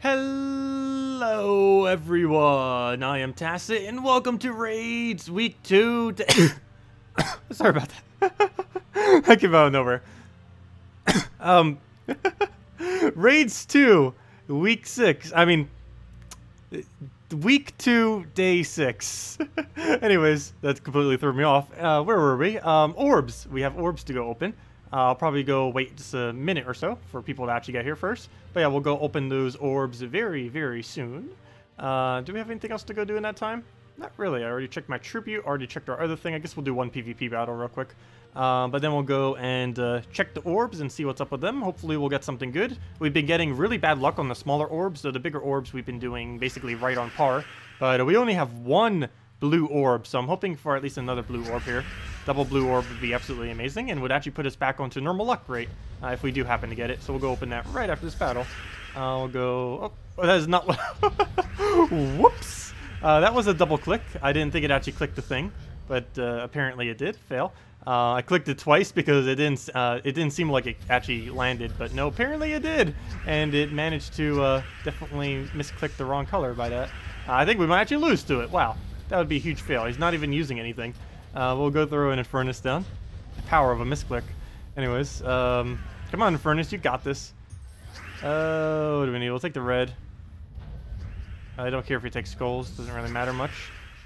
Hello everyone, I am Tacet and welcome to Raids Week 2. Sorry about that. I came out of nowhere. Raids 2, Week 6. I mean, Week 2, Day 6. Anyways, that completely threw me off. Where were we? Orbs. We have orbs to go open. I'll probably go wait just a minute or so for people to actually get here first. But yeah, we'll go open those orbs very, very soon. Do we have anything else to go do in that time? Not really. I already checked my tribute, already checked our other thing. I guess we'll do one PvP battle real quick. But then we'll go and check the orbs and see what's up with them. Hopefully we'll get something good. We've been getting really bad luck on the smaller orbs, so the bigger orbs we've been doing basically right on par. But we only have one blue orb, so I'm hoping for at least another blue orb here. Double blue orb would be absolutely amazing and would actually put us back onto normal luck rate if we do happen to get it. So we'll go open that right after this battle. We'll go... Oh, that is not what... Whoops! That was a double click. I didn't think it actually clicked the thing, but apparently it did. Fail. I clicked it twice because it didn't seem like it actually landed, but no, apparently it did, and it managed to definitely misclick the wrong color by that. I think we might actually lose to it. Wow, that would be a huge fail. He's not even using anything. We'll go throw an Infernus down. The power of a misclick. Anyways, come on, Infernus, you got this. What do we need? We'll take the red. I don't care if he takes skulls. Doesn't really matter much.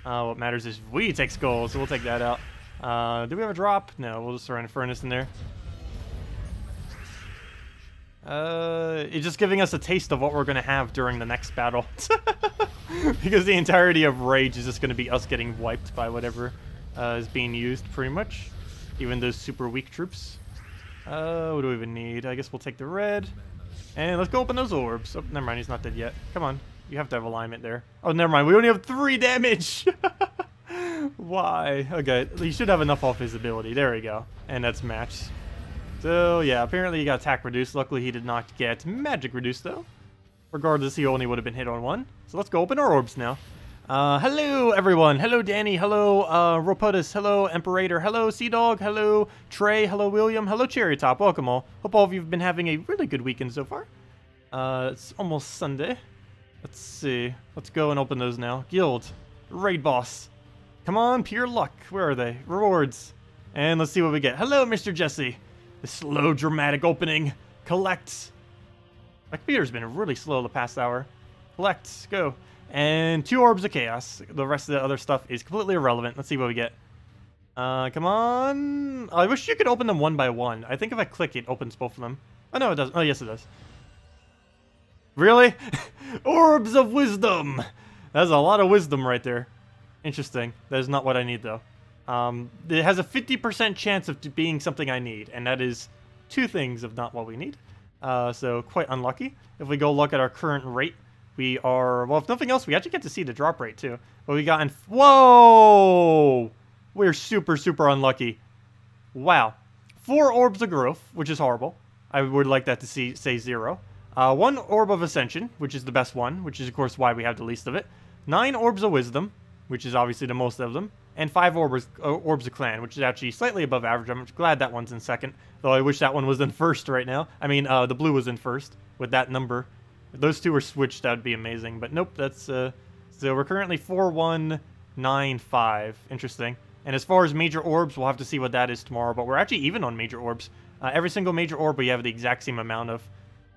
What matters is we take skulls, so we'll take that out. Do we have a drop? No, we'll just throw an Infernus in there. It's just giving us a taste of what we're going to have during the next battle. Because the entirety of Rage is just going to be us getting wiped by whatever is being used, pretty much. Even those super weak troops. What do we even need? I guess we'll take the red. And let's go open those orbs. Oh, never mind, he's not dead yet. Come on. You have to have alignment there. Oh, never mind. We only have 3 damage. Why? Okay, he should have enough off his ability. There we go. And that's matched. So, yeah, apparently he got attack reduced. Luckily, he did not get magic reduced, though. Regardless, he only would have been hit on 1. So let's go open our orbs now. Hello, everyone. Hello, Danny. Hello, Ropotus. Hello, Emperator. Hello, Sea Dog. Hello, Trey. Hello, William. Hello, Cherry Top. Welcome all. Hope all of you have been having a really good weekend so far. It's almost Sunday. Let's see. Let's go and open those now. Guild. Raid boss. Come on, pure luck. Where are they? Rewards. And let's see what we get. Hello, Mr. Jesse. The slow, dramatic opening. Collect. My computer's been really slow the past hour. Collect. Go. And 2 orbs of chaos. The rest of the other stuff is completely irrelevant. Let's see what we get. Come on. I wish you could open them one by one. I think if I click, it opens both of them. Oh, no, it doesn't. Oh, yes, it does. Really? Orbs of wisdom. That's a lot of wisdom right there. Interesting. That is not what I need, though. It has a 50% chance of being something I need, and that is 2 things of not what we need. So quite unlucky. If we go look at our current rate, we are, well, if nothing else, we actually get to see the drop rate, too. But we got in, whoa! We're super, super unlucky. Wow. 4 orbs of growth, which is horrible. I would like that to say 0. 1 orb of ascension, which is the best one, which is, of course, why we have the least of it. 9 orbs of wisdom, which is obviously the most of them. And 5 orbs of clan, which is actually slightly above average. I'm glad that one's in second, though I wish that one was in first right now. I mean, the blue was in first with that number. If those 2 were switched, that would be amazing. But nope, that's... so we're currently 4195. Interesting. And as far as major orbs, we'll have to see what that is tomorrow. But we're actually even on major orbs. Every single major orb we have the exact same amount of.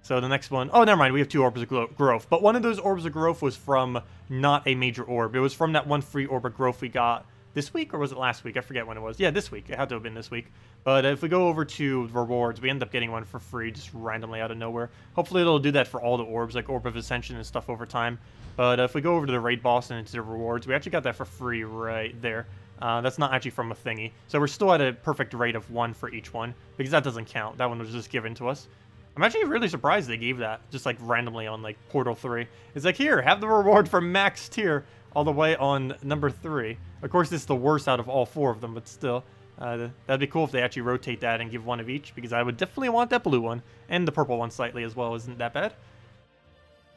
So the next one... Oh, never mind. We have 2 orbs of growth. But one of those orbs of growth was from not a major orb. It was from that one free orb of growth we got this week, or was it last week? I forget when it was. Yeah, this week. It had to have been this week. But if we go over to rewards, we end up getting one for free, just randomly out of nowhere. Hopefully it'll do that for all the orbs, like Orb of Ascension and stuff over time. But if we go over to the raid boss and into the rewards, we actually got that for free right there. That's not actually from a thingy. So we're still at a perfect rate of 1 for each one, because that doesn't count. That one was just given to us. I'm actually really surprised they gave that, just like randomly on like Portal 3. It's like, here, have the reward for max tier all the way on number 3. Of course, this is the worst out of all 4 of them, but still. That'd be cool if they actually rotate that and give 1 of each, because I would definitely want that blue one. And the purple one slightly as well, isn't that bad?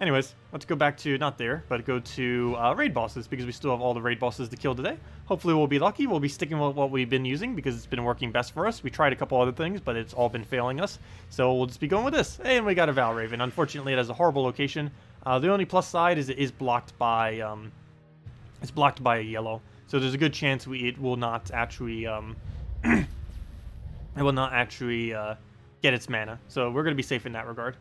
Anyways, let's go back to, not there, but go to raid bosses, because we still have all the raid bosses to kill today. Hopefully we'll be lucky. We'll be sticking with what we've been using, because it's been working best for us. We tried a couple other things, but it's all been failing us. So we'll just be going with this. And we got a Valraven. Unfortunately, it has a horrible location. The only plus side is it is blocked by a yellow, so there's a good chance it will not actually get its mana. So we're gonna be safe in that regard.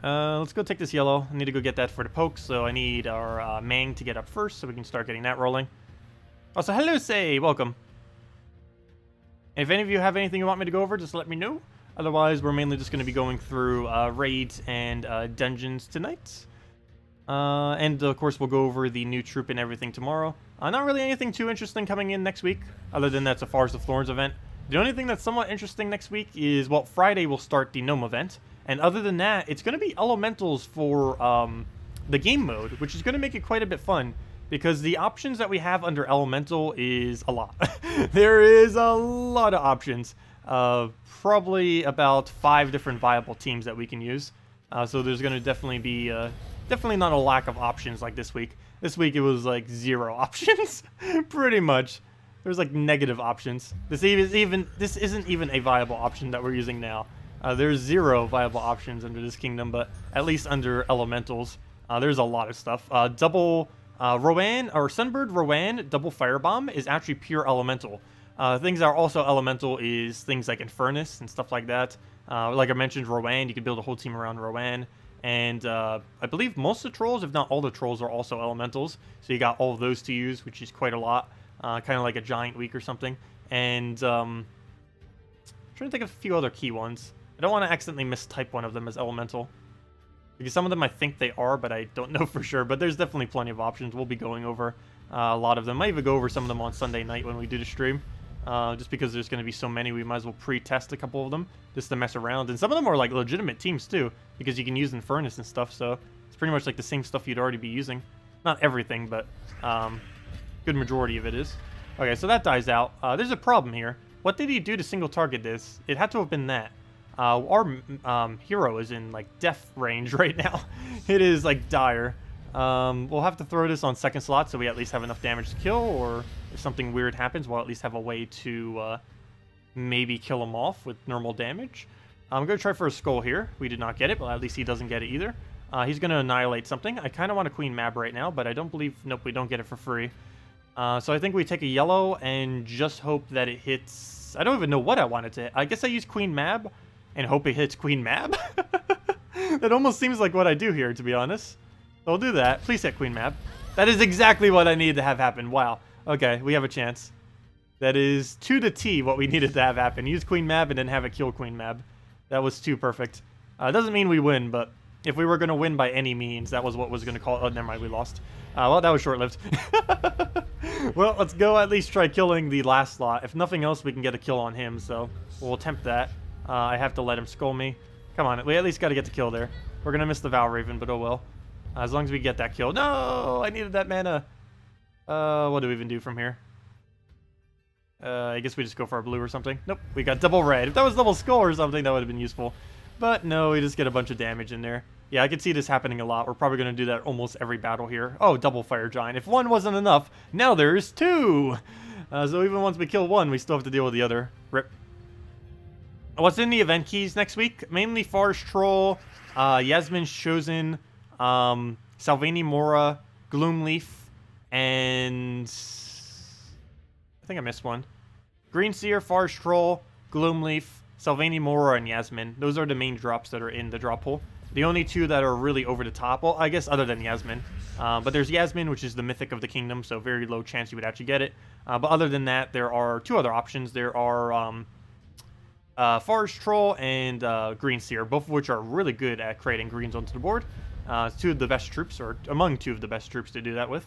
Let's go take this yellow. I need to go get that for the poke, so I need our Mang to get up first so we can start getting that rolling. Also, hello, Say, welcome. If any of you have anything you want me to go over, just let me know. Otherwise, we're mainly just going to be going through raids and dungeons tonight. And of course, we'll go over the new troop and everything tomorrow. Not really anything too interesting coming in next week, other than that's a Forest of Thorns event. The only thing that's somewhat interesting next week is, well, Friday will start the Gnome event. And other than that, it's going to be elementals for the game mode, which is going to make it quite a bit fun. Because the options that we have under elemental is a lot. There is a lot of options. Probably about 5 different viable teams that we can use. So there's going to definitely be definitely not a lack of options like this week. This week it was like 0 options, pretty much. There's like negative options. This isn't even a viable option that we're using now. There's 0 viable options under this kingdom, but at least under elementals, there's a lot of stuff. Double Rowan or Sunbird Rowan double Firebomb is actually pure elemental. Things that are also elemental is things like Infernus and stuff like that. Like I mentioned, Rowan, you can build a whole team around Rowan. And I believe most of the trolls, if not all the trolls, are also elementals. So you got all of those to use, which is quite a lot. Kind of like a giant week or something. And I'm trying to think of a few other key ones. I don't want to accidentally mistype one of them as elemental. Because some of them I think they are, but I don't know for sure. But there's definitely plenty of options. We'll be going over a lot of them. Might even go over some of them on Sunday night when we do the stream. Just because there's going to be so many, we might as well pre-test a couple of them just to mess around. And some of them are like legitimate teams too, because you can use Infernus and stuff. So it's pretty much like the same stuff you'd already be using. Not everything, but good majority of it is. Okay, so that dies out. There's a problem here. What did he do to single target this? It had to have been that. Our hero is in like death range right now. It is like dire. We'll have to throw this on second slot so we at least have enough damage to kill, or if something weird happens, we'll at least have a way to maybe kill him off with normal damage. I'm going to try for a skull here. We did not get it, but at least he doesn't get it either. He's going to annihilate something. I kind of want a Queen Mab right now, but I don't believe... Nope, we don't get it for free. So I think we take a yellow and just hope that it hits... I don't even know what I want it to hit. I guess I use Queen Mab and hope it hits Queen Mab. That almost seems like what I do here, to be honest. So I'll do that. Please hit Queen Mab. That is exactly what I needed to have happen. Wow. Okay, we have a chance. That is to the T what we needed to have happen. Use Queen Mab and then have it kill Queen Mab. That was too perfect. Doesn't mean we win, but if we were going to win by any means, that was what was going to call... Oh, never mind, we lost. Well, that was short-lived. Well, let's go at least try killing the last slot. If nothing else, we can get a kill on him, so we'll attempt that. I have to let him skull me. Come on, we at least got to get the kill there. We're going to miss the Valraven, but oh well. As long as we get that kill. No! I needed that mana. What do we even do from here? I guess we just go for our blue or something. Nope, we got double red. If that was double skull or something, that would have been useful. But no, we just get a bunch of damage in there. Yeah, I could see this happening a lot. We're probably going to do that almost every battle here. Oh, double fire giant. If one wasn't enough, now there's 2! So even once we kill one, we still have to deal with the other. Rip. What's in the event keys next week? Mainly Forest Troll, Yasmin's Chosen, Salvani Mora, Gloomleaf, and... I think I missed one. Green Seer, Forest Troll, Gloomleaf, Salvani Mora, and Yasmin. Those are the main drops that are in the drop pool. The only 2 that are really over the top, well, I guess other than Yasmin. But there's Yasmin, which is the mythic of the kingdom, so very low chance you would actually get it. But other than that, there are 2 other options. There are Forest Troll and Green Seer, both of which are really good at creating greens onto the board. 2 of the best troops, or among 2 of the best troops to do that with.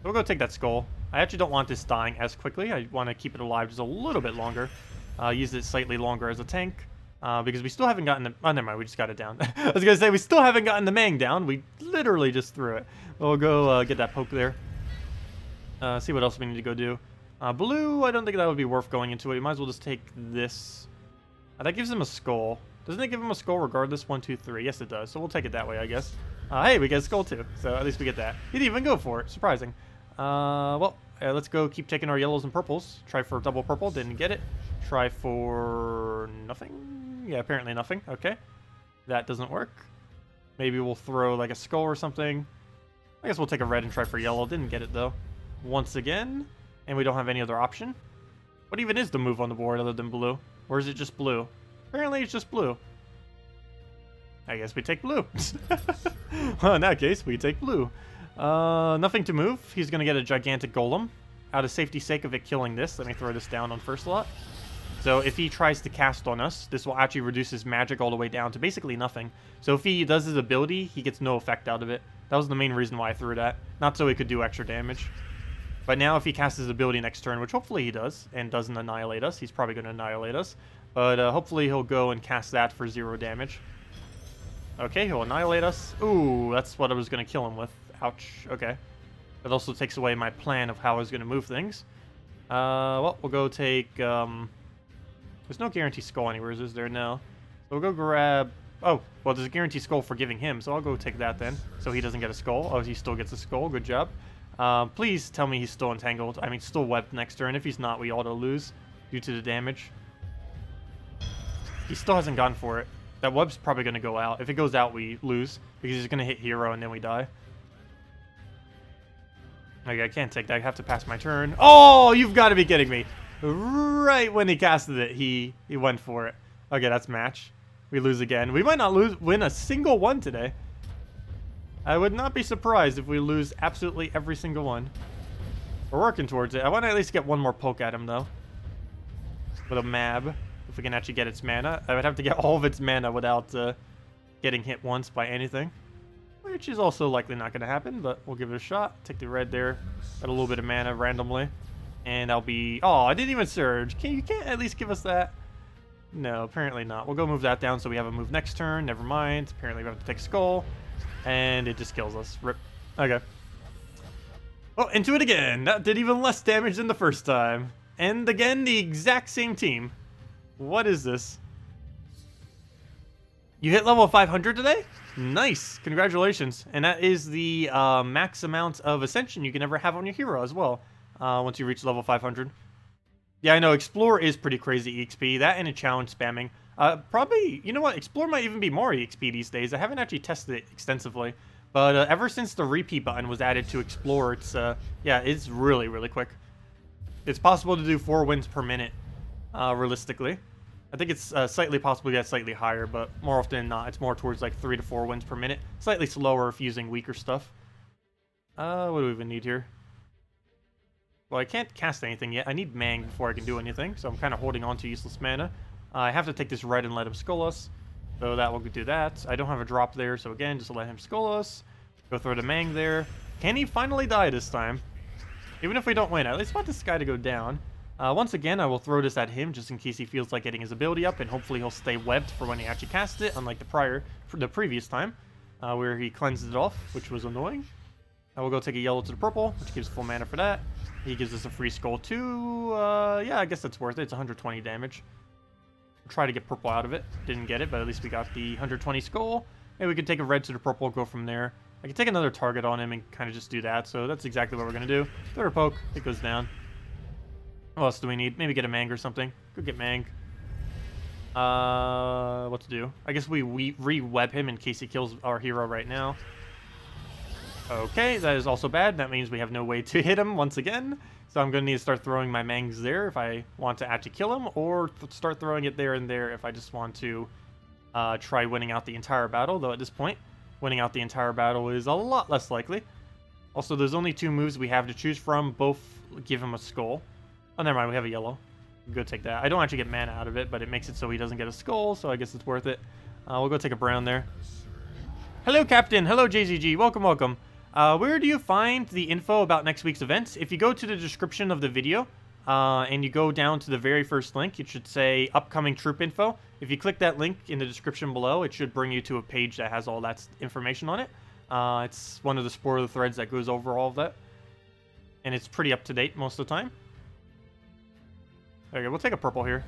We'll go take that skull. I actually don't want this dying as quickly. I want to keep it alive just a little bit longer. Use it slightly longer as a tank. Because we still haven't gotten the... Oh, never mind. We just got it down. I was going to say, we still haven't gotten the Mang down. We literally just threw it. We'll go get that poke there. See what else we need to go do. Blue, I don't think that would be worth going into it. We might as well just take this. That gives him a skull. Doesn't it give him a skull regardless? 1, 2, 3. Yes, it does. So we'll take it that way, I guess. Hey, we get a skull too. So at least we get that. He didn't even go for it. Surprising. Well, let's go keep taking our yellows and purples. Try for double purple. Didn't get it. Try for nothing. Yeah, apparently nothing. Okay. That doesn't work. Maybe we'll throw like a skull or something. I guess we'll take a red and try for yellow. Didn't get it though. Once again. And we don't have any other option. What even is the move on the board other than blue? Or is it just blue? Apparently it's just blue. I guess we take blue. Well, in that case, we take blue. Nothing to move. He's going to get a gigantic golem. Out of safety's sake of it killing this, let me throw this down on first slot. So if he tries to cast on us, this will actually reduce his magic all the way down to basically nothing. So if he does his ability, he gets no effect out of it. That was the main reason why I threw that. Not so he could do extra damage. But now if he casts his ability next turn, which hopefully he does, and doesn't annihilate us, he's probably going to annihilate us. But hopefully he'll go and cast that for 0 damage. Okay, he'll annihilate us. Ooh, that's what I was going to kill him with. Ouch. Okay. That also takes away my plan of how I was going to move things. Well, we'll go take... There's no guarantee skull anywhere, is there? No. So we'll go grab... Oh, well, there's a guarantee skull for giving him, so I'll go take that then. So he doesn't get a skull. Oh, he still gets a skull. Good job. Please tell me he's still entangled. I mean, still webbed next turn. If he's not, we auto lose due to the damage. He still hasn't gone for it. That web's probably going to go out. If it goes out, we lose because he's going to hit hero and then we die. Okay, I can't take that. I have to pass my turn. Oh, you've got to be kidding me. Right when he casted it, he went for it. Okay, that's match. We lose again. We might not win a single one today. I would not be surprised if we lose absolutely every single one. We're working towards it. I want to at least get one more poke at him, though. With a mab. If we can actually get its mana. I would have to get all of its mana without getting hit once by anything. Which is also likely not going to happen, but we'll give it a shot. Take the red there. Got a little bit of mana randomly. And I'll be... Oh, I didn't even surge. You can't at least give us that? No, apparently not. We'll go move that down so we have a move next turn. Never mind. Apparently we have to take skull. And it just kills us. Rip. Okay. Oh, into it again. That did even less damage than the first time. And again, the exact same team. What is this? You hit level 500 today? Nice. Congratulations. And that is the max amount of ascension you can ever have on your hero as well. Once you reach level 500. Yeah, I know. Explore is pretty crazy EXP. That and a challenge spamming. Probably, you know what? Explore might even be more EXP these days. I haven't actually tested it extensively. But ever since the repeat button was added to Explore, it's, yeah, it's really, really quick. It's possible to do 4 wins per minute, realistically. I think it's slightly possible to get slightly higher, but more often than not, it's more towards like 3 to 4 wins per minute. Slightly slower if using weaker stuff. What do we even need here? Well, I can't cast anything yet. I need Mang before I can do anything, so I'm kind of holding on to useless mana. I have to take this red and let him skull us, so that will do that. I don't have a drop there, so again, just let him skull us. Go throw the Mang there. Can he finally die this time? Even if we don't win, I at least want this guy to go down. Once again, I will throw this at him just in case he feels like getting his ability up, and hopefully he'll stay webbed for when he actually casts it, unlike the previous time, where he cleansed it off, which was annoying. I will go take a yellow to the purple, which gives full mana for that. He gives us a free skull too. Yeah, I guess that's worth it. It's 120 damage. Try to get purple out of it. Didn't get it, but at least we got the 120 skull. Maybe we could take a red to the purple, go from there. I can take another target on him and kind of just do that. So that's exactly what we're going to do. Throw a poke. It goes down. What else do we need? Maybe get a Mang or something. Go get Mang. What to do? I guess we re-web him in case he kills our hero right now. Okay, that is also bad. That means we have no way to hit him once again. So I'm going to need to start throwing my Mangs there if I want to actually kill him, or start throwing it there and there if I just want to try winning out the entire battle. Though at this point, winning out the entire battle is a lot less likely. Also, there's only 2 moves we have to choose from. Both give him a skull. Oh, never mind. We have a yellow. Go take that. I don't actually get mana out of it, but it makes it so he doesn't get a skull, so I guess it's worth it. We'll go take a brown there. Hello, Captain. Hello, JZG. Welcome, welcome. Where do you find the info about next week's events? If you go to the description of the video, and you go down to the very first link, it should say upcoming troop info. If you click that link in the description below, it should bring you to a page that has all that information on it. It's one of the spoiler threads that goes over all of that. And it's pretty up to date most of the time. Okay, we'll take a purple here.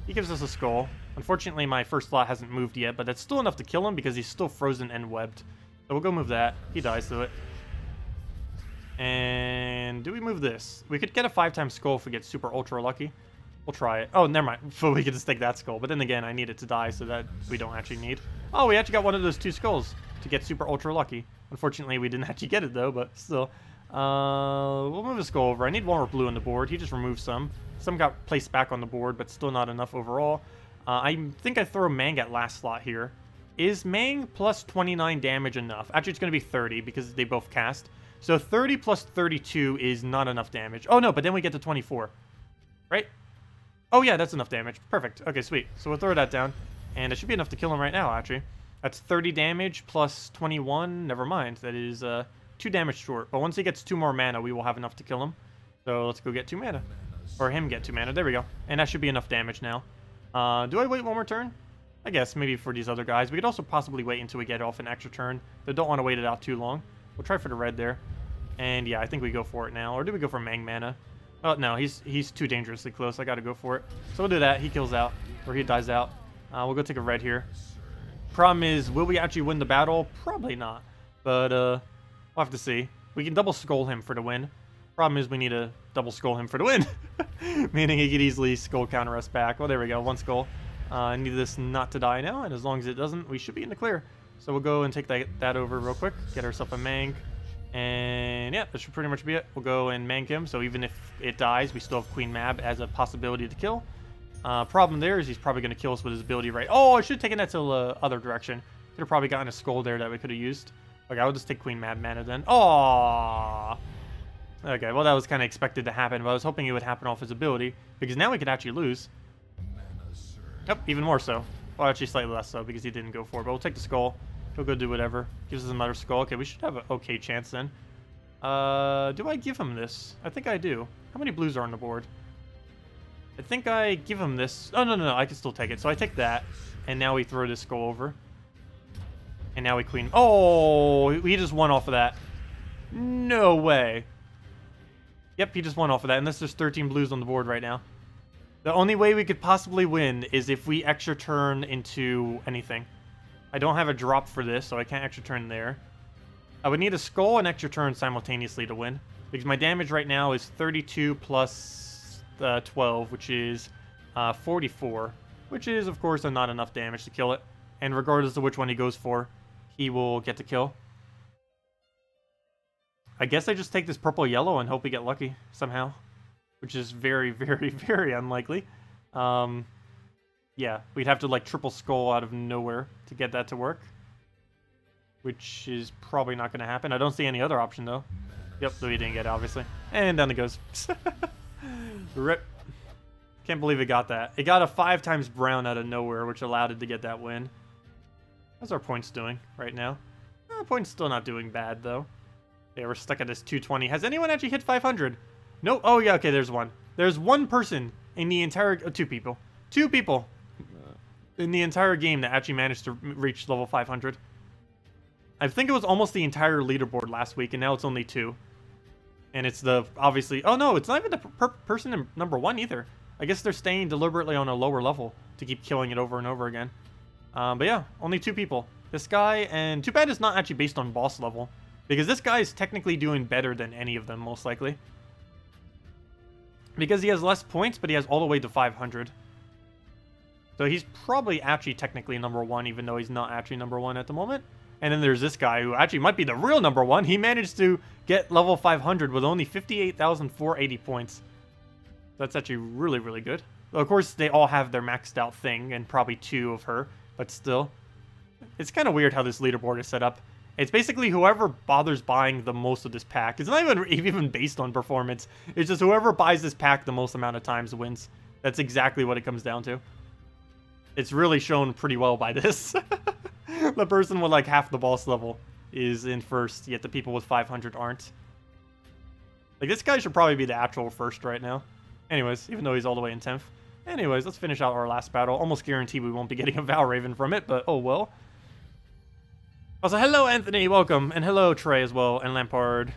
He gives us a skull. Unfortunately, my first slot hasn't moved yet, but that's still enough to kill him because he's still frozen and webbed. So we'll go move that. He dies to it. And do we move this? We could get a 5-time skull if we get super ultra lucky. We'll try it. Oh, never mind. So we can just take that skull. But then again, I need it to die, so that we don't actually need. Oh, we actually got one of those 2 skulls to get super ultra lucky. Unfortunately, we didn't actually get it, though, but still. We'll move a skull over. I need 1 more blue on the board. He just removed some. Some got placed back on the board, but still not enough overall. I think I throw Mang at last slot here. Is Mang plus 29 damage enough? Actually, it's going to be 30 because they both cast. So 30 plus 32 is not enough damage. Oh, no, but then we get to 24. Right? Oh, yeah, that's enough damage. Perfect. Okay, sweet. So we'll throw that down. And it should be enough to kill him right now, actually. That's 30 damage plus 21. Never mind. That is 2 damage short. But once he gets 2 more mana, we will have enough to kill him. So let's go get 2 mana. Or him get 2 mana. There we go. And that should be enough damage now. Do I wait 1 more turn? I guess maybe for these other guys. We could also possibly wait until we get off an extra turn. But don't want to wait it out too long. We'll try for the red there. And yeah, I think we go for it now. Or do we go for Mang mana? Oh, no, he's too dangerously close. I got to go for it. So we'll do that. He kills out. Or he dies out. We'll go take a red here. Problem is, will we actually win the battle? Probably not. But we'll have to see. We can double skull him for the win. Problem is we need to double skull him for the win. Meaning he could easily skull counter us back. Well, there we go. 1 skull. I need this not to die now. And as long as it doesn't, we should be in the clear. So we'll go and take that over real quick. Get ourselves a Mang. And yeah, that should pretty much be it. We'll go and Mang him. So even if it dies, we still have Queen Mab as a possibility to kill. Problem there is he's probably going to kill us with his ability, right? Oh, I should have taken that to the other direction. Could have probably gotten a skull there that we could have used. Okay, I'll just take Queen Mab mana then. Oh. Okay, well, that was kind of expected to happen, but I was hoping it would happen off his ability, because now we could actually lose. Yep, even more so. Well, actually slightly less so, because he didn't go for it, but we'll take the skull. He'll go do whatever. Gives us another skull. Okay, we should have an okay chance then. Do I give him this? I think I do. How many blues are on the board? I think I give him this. Oh, no, I can still take it. So I take that, and now we throw this skull over. And now we queen. Oh, he just won off of that. No way. Yep, he just won off of that, unless there's 13 blues on the board right now. The only way we could possibly win is if we extra turn into anything. I don't have a drop for this, so I can't extra turn there. I would need a skull and extra turn simultaneously to win. Because my damage right now is 32 plus 12, which is 44. Which is, of course, not enough damage to kill it. And regardless of which one he goes for, he will get the kill. I guess I just take this purple-yellow and hope we get lucky somehow. Which is very, very, very unlikely. Yeah, we'd have to like triple skull out of nowhere to get that to work. Which is probably not going to happen. I don't see any other option though. Yep, so he didn't get it, obviously. And down it goes. Rip. Can't believe it got that. It got a 5 times brown out of nowhere, which allowed it to get that win. How's our points doing right now? Points still not doing bad though. Yeah, we're stuck at this 220. Has anyone actually hit 500? Nope. Oh, yeah, okay, there's one. There's one person in the entire... 2 people. 2 people in the entire game that actually managed to reach level 500. I think it was almost the entire leaderboard last week, and now it's only 2. And it's the, obviously... Oh, no, it's not even the person in number 1 either. I guess they're staying deliberately on a lower level to keep killing it over and over again. But yeah, only 2 people. This guy, and too bad it's not actually based on boss level. Because this guy is technically doing better than any of them, most likely. Because he has less points, but he has all the way to 500. So he's probably actually technically number 1, even though he's not actually number 1 at the moment. And then there's this guy who actually might be the real number 1. He managed to get level 500 with only 58,480 points. That's actually really, really good. Well, of course, they all have their maxed out thing, and probably 2 of her. But still, it's kind of weird how this leaderboard is set up. It's basically whoever bothers buying the most of this pack. It's not even based on performance. It's just whoever buys this pack the most amount of times wins. That's exactly what it comes down to. It's really shown pretty well by this. The person with like half the boss level is in first, yet the people with 500 aren't. Like, this guy should probably be the actual first right now. Anyways, even though he's all the way in 10th. Anyways, let's finish out our last battle. Almost guarantee we won't be getting a Valraven from it, but oh well. Also, hello, Anthony, welcome. And hello, Trey, as well, and Lampard.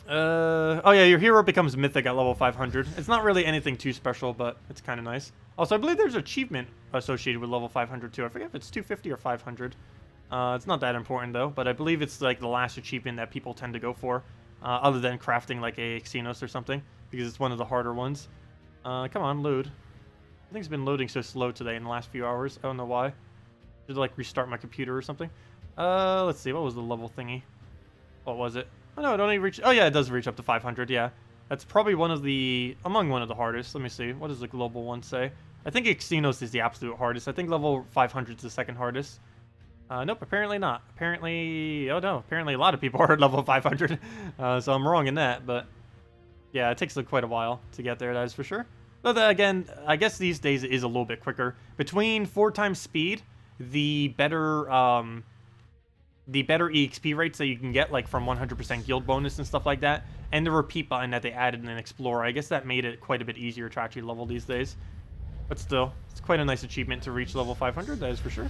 Oh yeah, your hero becomes mythic at level 500. It's not really anything too special, but it's kind of nice. Also, I believe there's an achievement associated with level 500 too. I forget if it's 250 or 500. It's not that important, though, but I believe it's like the last achievement that people tend to go for, other than crafting like a Xenos or something. because it's one of the harder ones. Come on, load. I think it's been loading so slow today in the last few hours. I don't know why. Should like restart my computer or something. Let's see. What was the level thingy? What was it? Oh no, it only reached. Oh yeah, it does reach up to 500. Yeah, that's probably one of the hardest. Let me see. What does the global one say? I think Xenos is the absolute hardest. I think level 500 is the second hardest. Nope, apparently not. Apparently, oh no, apparently a lot of people are at level 500. So I'm wrong in that, but yeah, it takes quite a while to get there, that is for sure. But then again, I guess these days it is a little bit quicker. Between 4 times speed, the better EXP rates that you can get, like from 100% guild bonus and stuff like that, and the repeat button that they added in Explorer, I guess that made it quite a bit easier to actually level these days. But still, it's quite a nice achievement to reach level 500, that is for sure.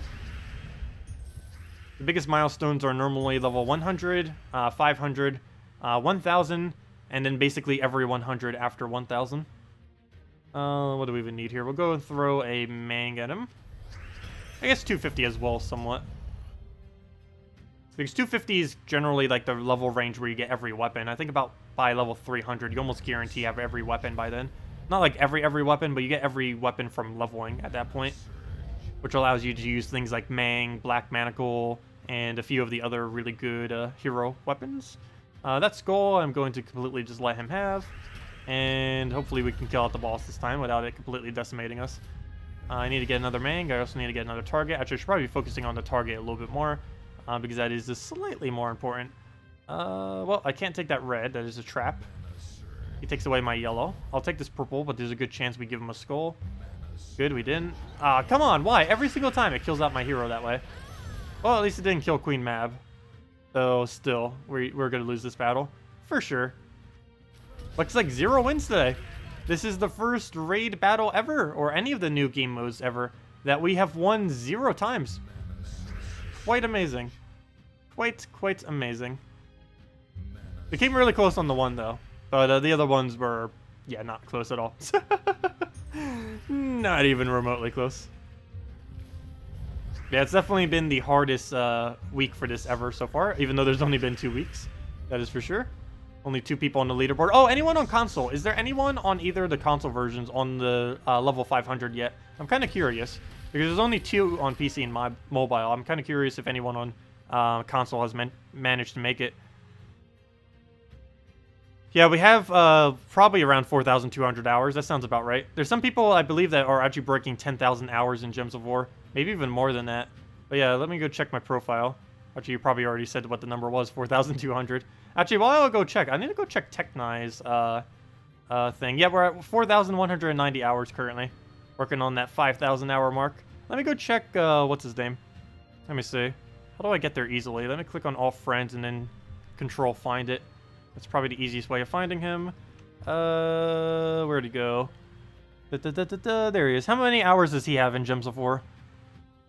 The biggest milestones are normally level 100, 500, 1000, and then basically every 100 after 1000. What do we even need here? We'll go and throw a Mang at him. I guess 250 as well, somewhat. Because 250 is generally like the level range where you get every weapon. I think about by level 300, you almost guarantee you have every weapon by then. Not like every weapon, but you get every weapon from leveling at that point, which allows you to use things like Mang, Black Manacle, and a few of the other really good hero weapons. That skull, I'm going to completely just let him have, and hopefully we can kill out the boss this time without it completely decimating us. I need to get another Mang. I also need to get another target. Actually, I should probably be focusing on the target a little bit more, because that is just slightly more important. Well, I can't take that red. That is a trap. He takes away my yellow. I'll take this purple, but there's a good chance we give him a skull. Good, we didn't. Come on, why? Every single time it kills out my hero that way. Well, at least it didn't kill Queen Mab. Though, still, we're going to lose this battle. For sure. Looks like 0 wins today. This is the first raid battle ever, or any of the new game modes ever, that we have won 0 times. Quite amazing. Quite amazing. We came really close on the one, though. But the other ones were, yeah, not close at all. Not even remotely close. Yeah, it's definitely been the hardest week for this ever so far, even though there's only been 2 weeks. That is for sure. Only 2 people on the leaderboard. Oh, anyone on console? Is there anyone on either of the console versions on the level 500 yet? I'm kind of curious, because there's only 2 on PC and mobile. I'm kind of curious if anyone on console has managed to make it. Yeah, we have probably around 4,200 hours. That sounds about right. There's some people, I believe, that are actually breaking 10,000 hours in Gems of War. Maybe even more than that. But yeah, let me go check my profile. Actually, you probably already said what the number was, 4,200. Actually, while I'll go check, I need to go check Techni's thing. Yeah, we're at 4,190 hours currently. Working on that 5,000 hour mark. Let me go check, what's his name? Let me see. How do I get there easily? Let me click on all friends and then control find it. That's probably the easiest way of finding him. Where'd he go? There he is. How many hours does he have in Gems of War?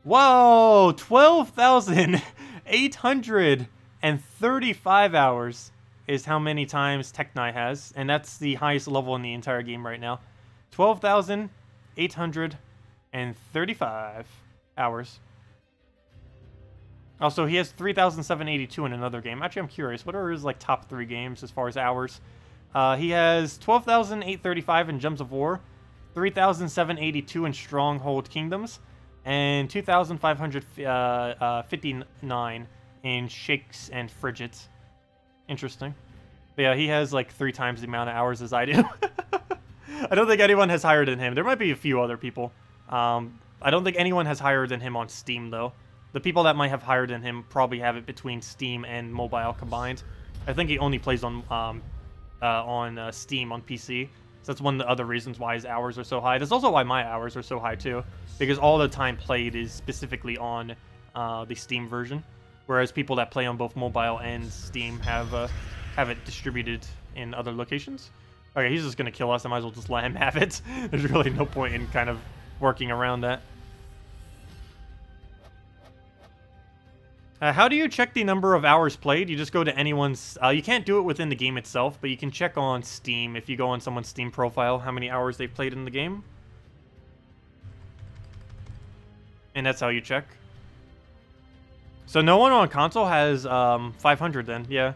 Whoa! 12,835 hours is how many times Techni has. And that's the highest level in the entire game right now. 12,835 hours. Also, he has 3,782 in another game. Actually, I'm curious. What are his like top 3 games as far as hours? He has 12,835 in Gems of War, 3,782 in Stronghold Kingdoms, and 2,559 in Shakes and Frigets. Interesting. But yeah, he has like 3 times the amount of hours as I do. I don't think anyone has higher than him. There might be a few other people. I don't think anyone has higher than him on Steam, though. The people that might have higher than him probably have it between Steam and mobile combined. I think he only plays on Steam on PC. So that's one of the other reasons why his hours are so high. That's also why my hours are so high too, because all the time played is specifically on the Steam version, whereas people that play on both mobile and Steam have it distributed in other locations. Okay, he's just gonna kill us. I might as well just let him have it. There's really no point in kind of working around that. How do you check the number of hours played? You just go to anyone's... you can't do it within the game itself, but you can check on Steam. If you go on someone's Steam profile, how many hours they've played in the game. And that's how you check. So no one on console has 500 then, yeah.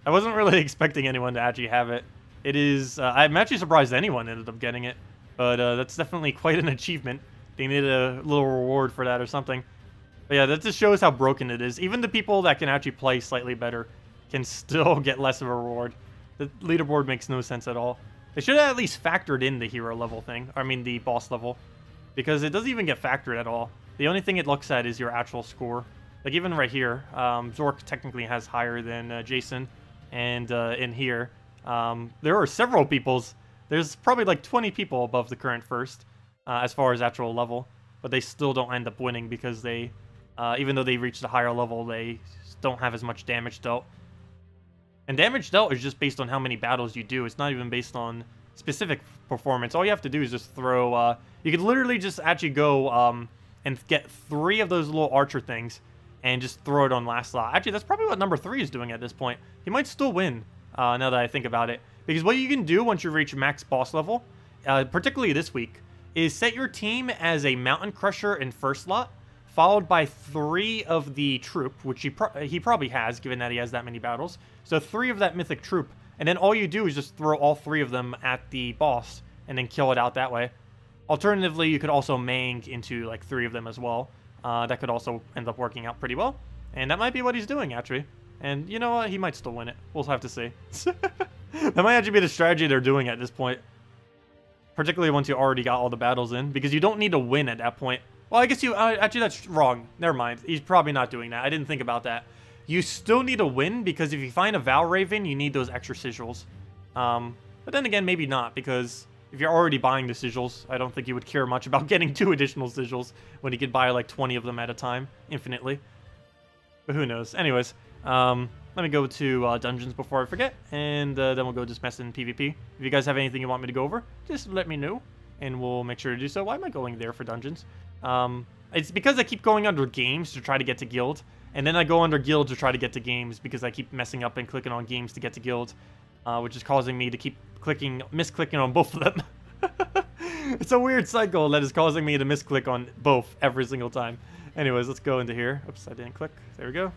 I wasn't really expecting anyone to actually have it. It is, I'm actually surprised anyone ended up getting it, but that's definitely quite an achievement. They need a little reward for that or something. But yeah, that just shows how broken it is. Even the people that can actually play slightly better can still get less of a reward. The leaderboard makes no sense at all. They should have at least factored in the hero level thing. I mean, the boss level. Because it doesn't even get factored at all. The only thing it looks at is your actual score. Like, even right here, Zork technically has higher than Jason. And in here, there are several people's. There's probably like 20 people above the current first, as far as actual level. But they still don't end up winning because they, even though they reach the higher level, they don't have as much damage dealt. And damage dealt is just based on how many battles you do. It's not even based on specific performance. All you have to do is just throw... you could literally just actually go and get 3 of those little archer things and just throw it on last slot. Actually, that's probably what number 3 is doing at this point. He might still win, now that I think about it. Because what you can do once you reach max boss level, particularly this week, is set your team as a Mountain Crusher in first slot, followed by 3 of the troop, which he probably has, given that he has that many battles. So 3 of that mythic troop, and then all you do is just throw all 3 of them at the boss, and then kill it out that way. Alternatively, you could also mang into like 3 of them as well. That could also end up working out pretty well. And that might be what he's doing, actually. And you know what? He might still win it. We'll have to see. That might actually be the strategy they're doing at this point. Particularly once you already got all the battles in, because you don't need to win at that point. Well, I guess you... actually, that's wrong. Never mind. He's probably not doing that. I didn't think about that. You still need to win, because if you find a Val Raven, you need those extra sigils. But then again, maybe not, because if you're already buying the sigils, I don't think you would care much about getting 2 additional sigils when you could buy like 20 of them at a time, infinitely. But who knows? Anyways, let me go to dungeons before I forget, and then we'll go just mess in PvP. If you guys have anything you want me to go over, just let me know, and we'll make sure to do so. Why am I going there for dungeons? It's because I keep going under games to try to get to guild, and then I go under guild to try to get to games because I keep messing up and clicking on games to get to guild, which is causing me to keep misclicking on both of them. It's a weird cycle that is causing me to misclick on both every single time. Anyways, let's go into here. Oops, I didn't click. There we go.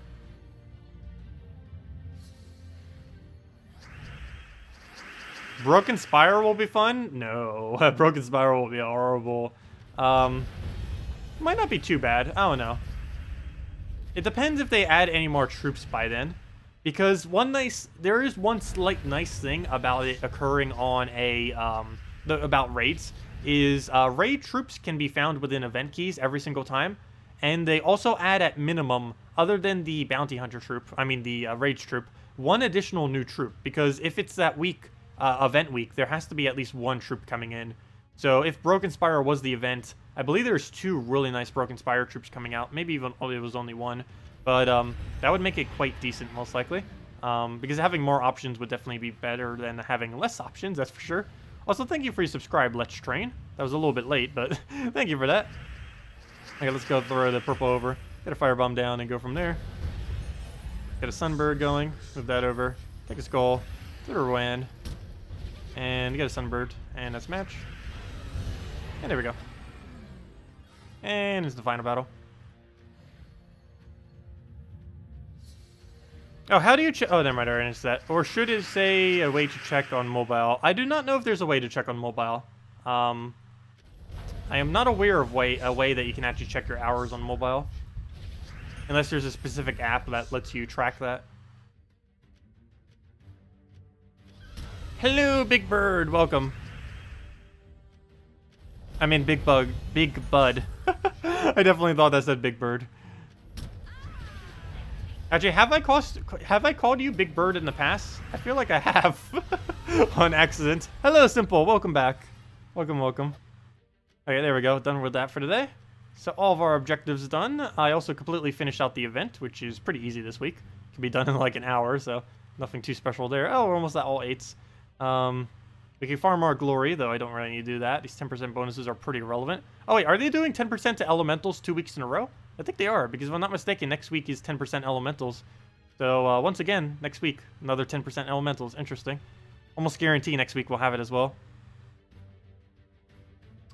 Broken Spire will be fun? No. Broken Spire will be horrible. Might not be too bad. I don't know. It depends if they add any more troops by then. Because there is one slight nice thing about it occurring on a, about raids, is raid troops can be found within event keys every single time. And they also add at minimum, other than the bounty hunter troop, I mean the rage troop, 1 additional new troop. Because if it's that week, event week, there has to be at least 1 troop coming in. So if Broken Spire was the event, I believe there's 2 really nice Broken Spire troops coming out. Maybe even it was only 1. But that would make it quite decent, most likely. Because having more options would definitely be better than having less options, that's for sure. Also, thank you for your subscribe, Let's Train. That was a little bit late, but thank you for that. Okay, let's go throw the purple over. Get a firebomb down and go from there. Get a sunbird going. Move that over. Take a skull. Put a Rowan. And get a sunbird. And that's match. And there we go. And it's the final battle. Oh, how do you check? Oh, never mind, I already answered that. Or should it say a way to check on mobile? I do not know if there's a way to check on mobile. I am not aware of a way that you can actually check your hours on mobile. Unless there's a specific app that lets you track that. Hello, Big Bird. Welcome. I mean, Big Bud. I definitely thought that said Big Bird. Actually, have I called you Big Bird in the past? I feel like I have. On accident. Hello, Simple. Welcome back. Welcome. Okay, there we go. Done with that for today. So all of our objectives done. I also completely finished out the event, which is pretty easy this week. Can be done in like an hour, so nothing too special there. Oh, we're almost at all 8s. We can farm our glory, though I don't really need to do that. These 10% bonuses are pretty relevant. Oh wait, are they doing 10% to elementals 2 weeks in a row? I think they are, because if I'm not mistaken, next week is 10% elementals. So once again, next week, another 10% elementals. Interesting. Almost guarantee next week we'll have it as well.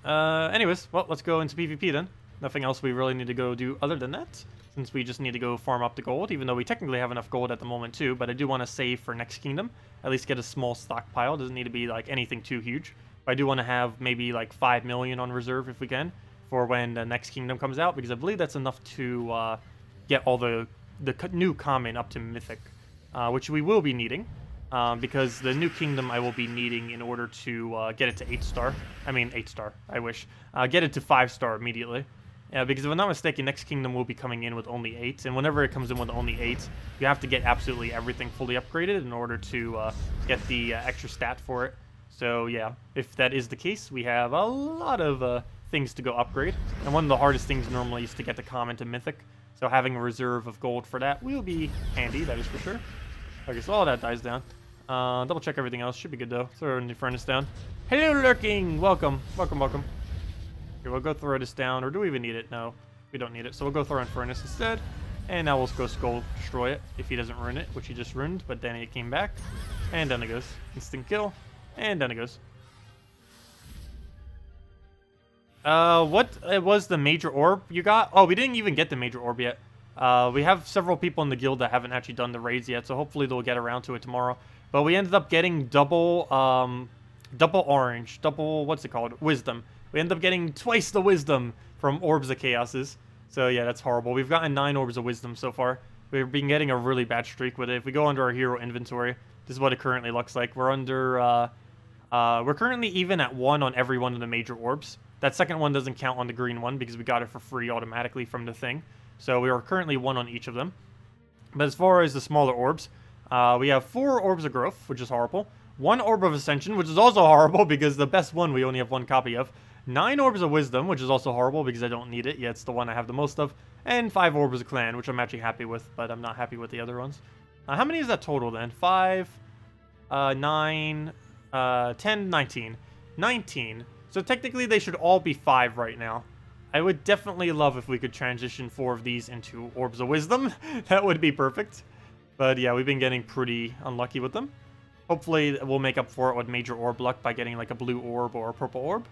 Anyways, well, let's go into PvP then. Nothing else we really need to go do other than that, since we just need to go farm up the gold, even though we technically have enough gold at the moment too, but I do want to save for next kingdom, at least get a small stockpile. Doesn't need to be like anything too huge. But I do want to have maybe like 5 million on reserve if we can, for when the next kingdom comes out, because I believe that's enough to get all the new common up to mythic, which we will be needing, because the new kingdom I will be needing in order to get it to 8-star. I mean 8-star, I wish. Get it to 5-star immediately. Yeah, because if I'm not mistaken, next kingdom will be coming in with only 8, and whenever it comes in with only 8, you have to get absolutely everything fully upgraded in order to get the extra stat for it. So yeah, if that is the case, we have a lot of things to go upgrade, and one of the hardest things normally is to get the common to mythic, so having a reserve of gold for that will be handy, that is for sure. Okay, so all that dies down. Double check everything else, should be good though. Throw the furnace down. Hello, lurking! Welcome, welcome, welcome. Here, we'll go throw this down, or do we even need it? No, we don't need it, so we'll go throw in furnace instead. And now we'll go skull destroy it if he doesn't ruin it, which he just ruined, but then it came back. And down it goes. Instant kill. And down it goes. What was the major orb you got? Oh, we didn't even get the major orb yet. We have several people in the guild that haven't actually done the raids yet, so hopefully they'll get around to it tomorrow. But we ended up getting double orange, what's it called? Wisdom. We ended up getting twice the wisdom from Orbs of Chaoses. So yeah, that's horrible. We've gotten 9 Orbs of Wisdom so far. We've been getting a really bad streak with it. If we go under our hero inventory, this is what it currently looks like. We're under, we're currently even at 1 on every one of the major orbs. That second one doesn't count on the green one because we got it for free automatically from the thing. So we are currently 1 on each of them. But as far as the smaller orbs, we have 4 Orbs of Growth, which is horrible. 1 Orb of Ascension, which is also horrible because the best one we only have 1 copy of. 9 Orbs of Wisdom, which is also horrible because I don't need it. Yeah, it's the one I have the most of. And 5 Orbs of Clan, which I'm actually happy with, but I'm not happy with the other ones. How many is that total then? 5, 9, 10, 19. 19. So technically they should all be 5 right now. I would definitely love if we could transition 4 of these into Orbs of Wisdom. That would be perfect. But yeah, we've been getting pretty unlucky with them. Hopefully we'll make up for it with major orb luck by getting like a blue orb or a purple orb.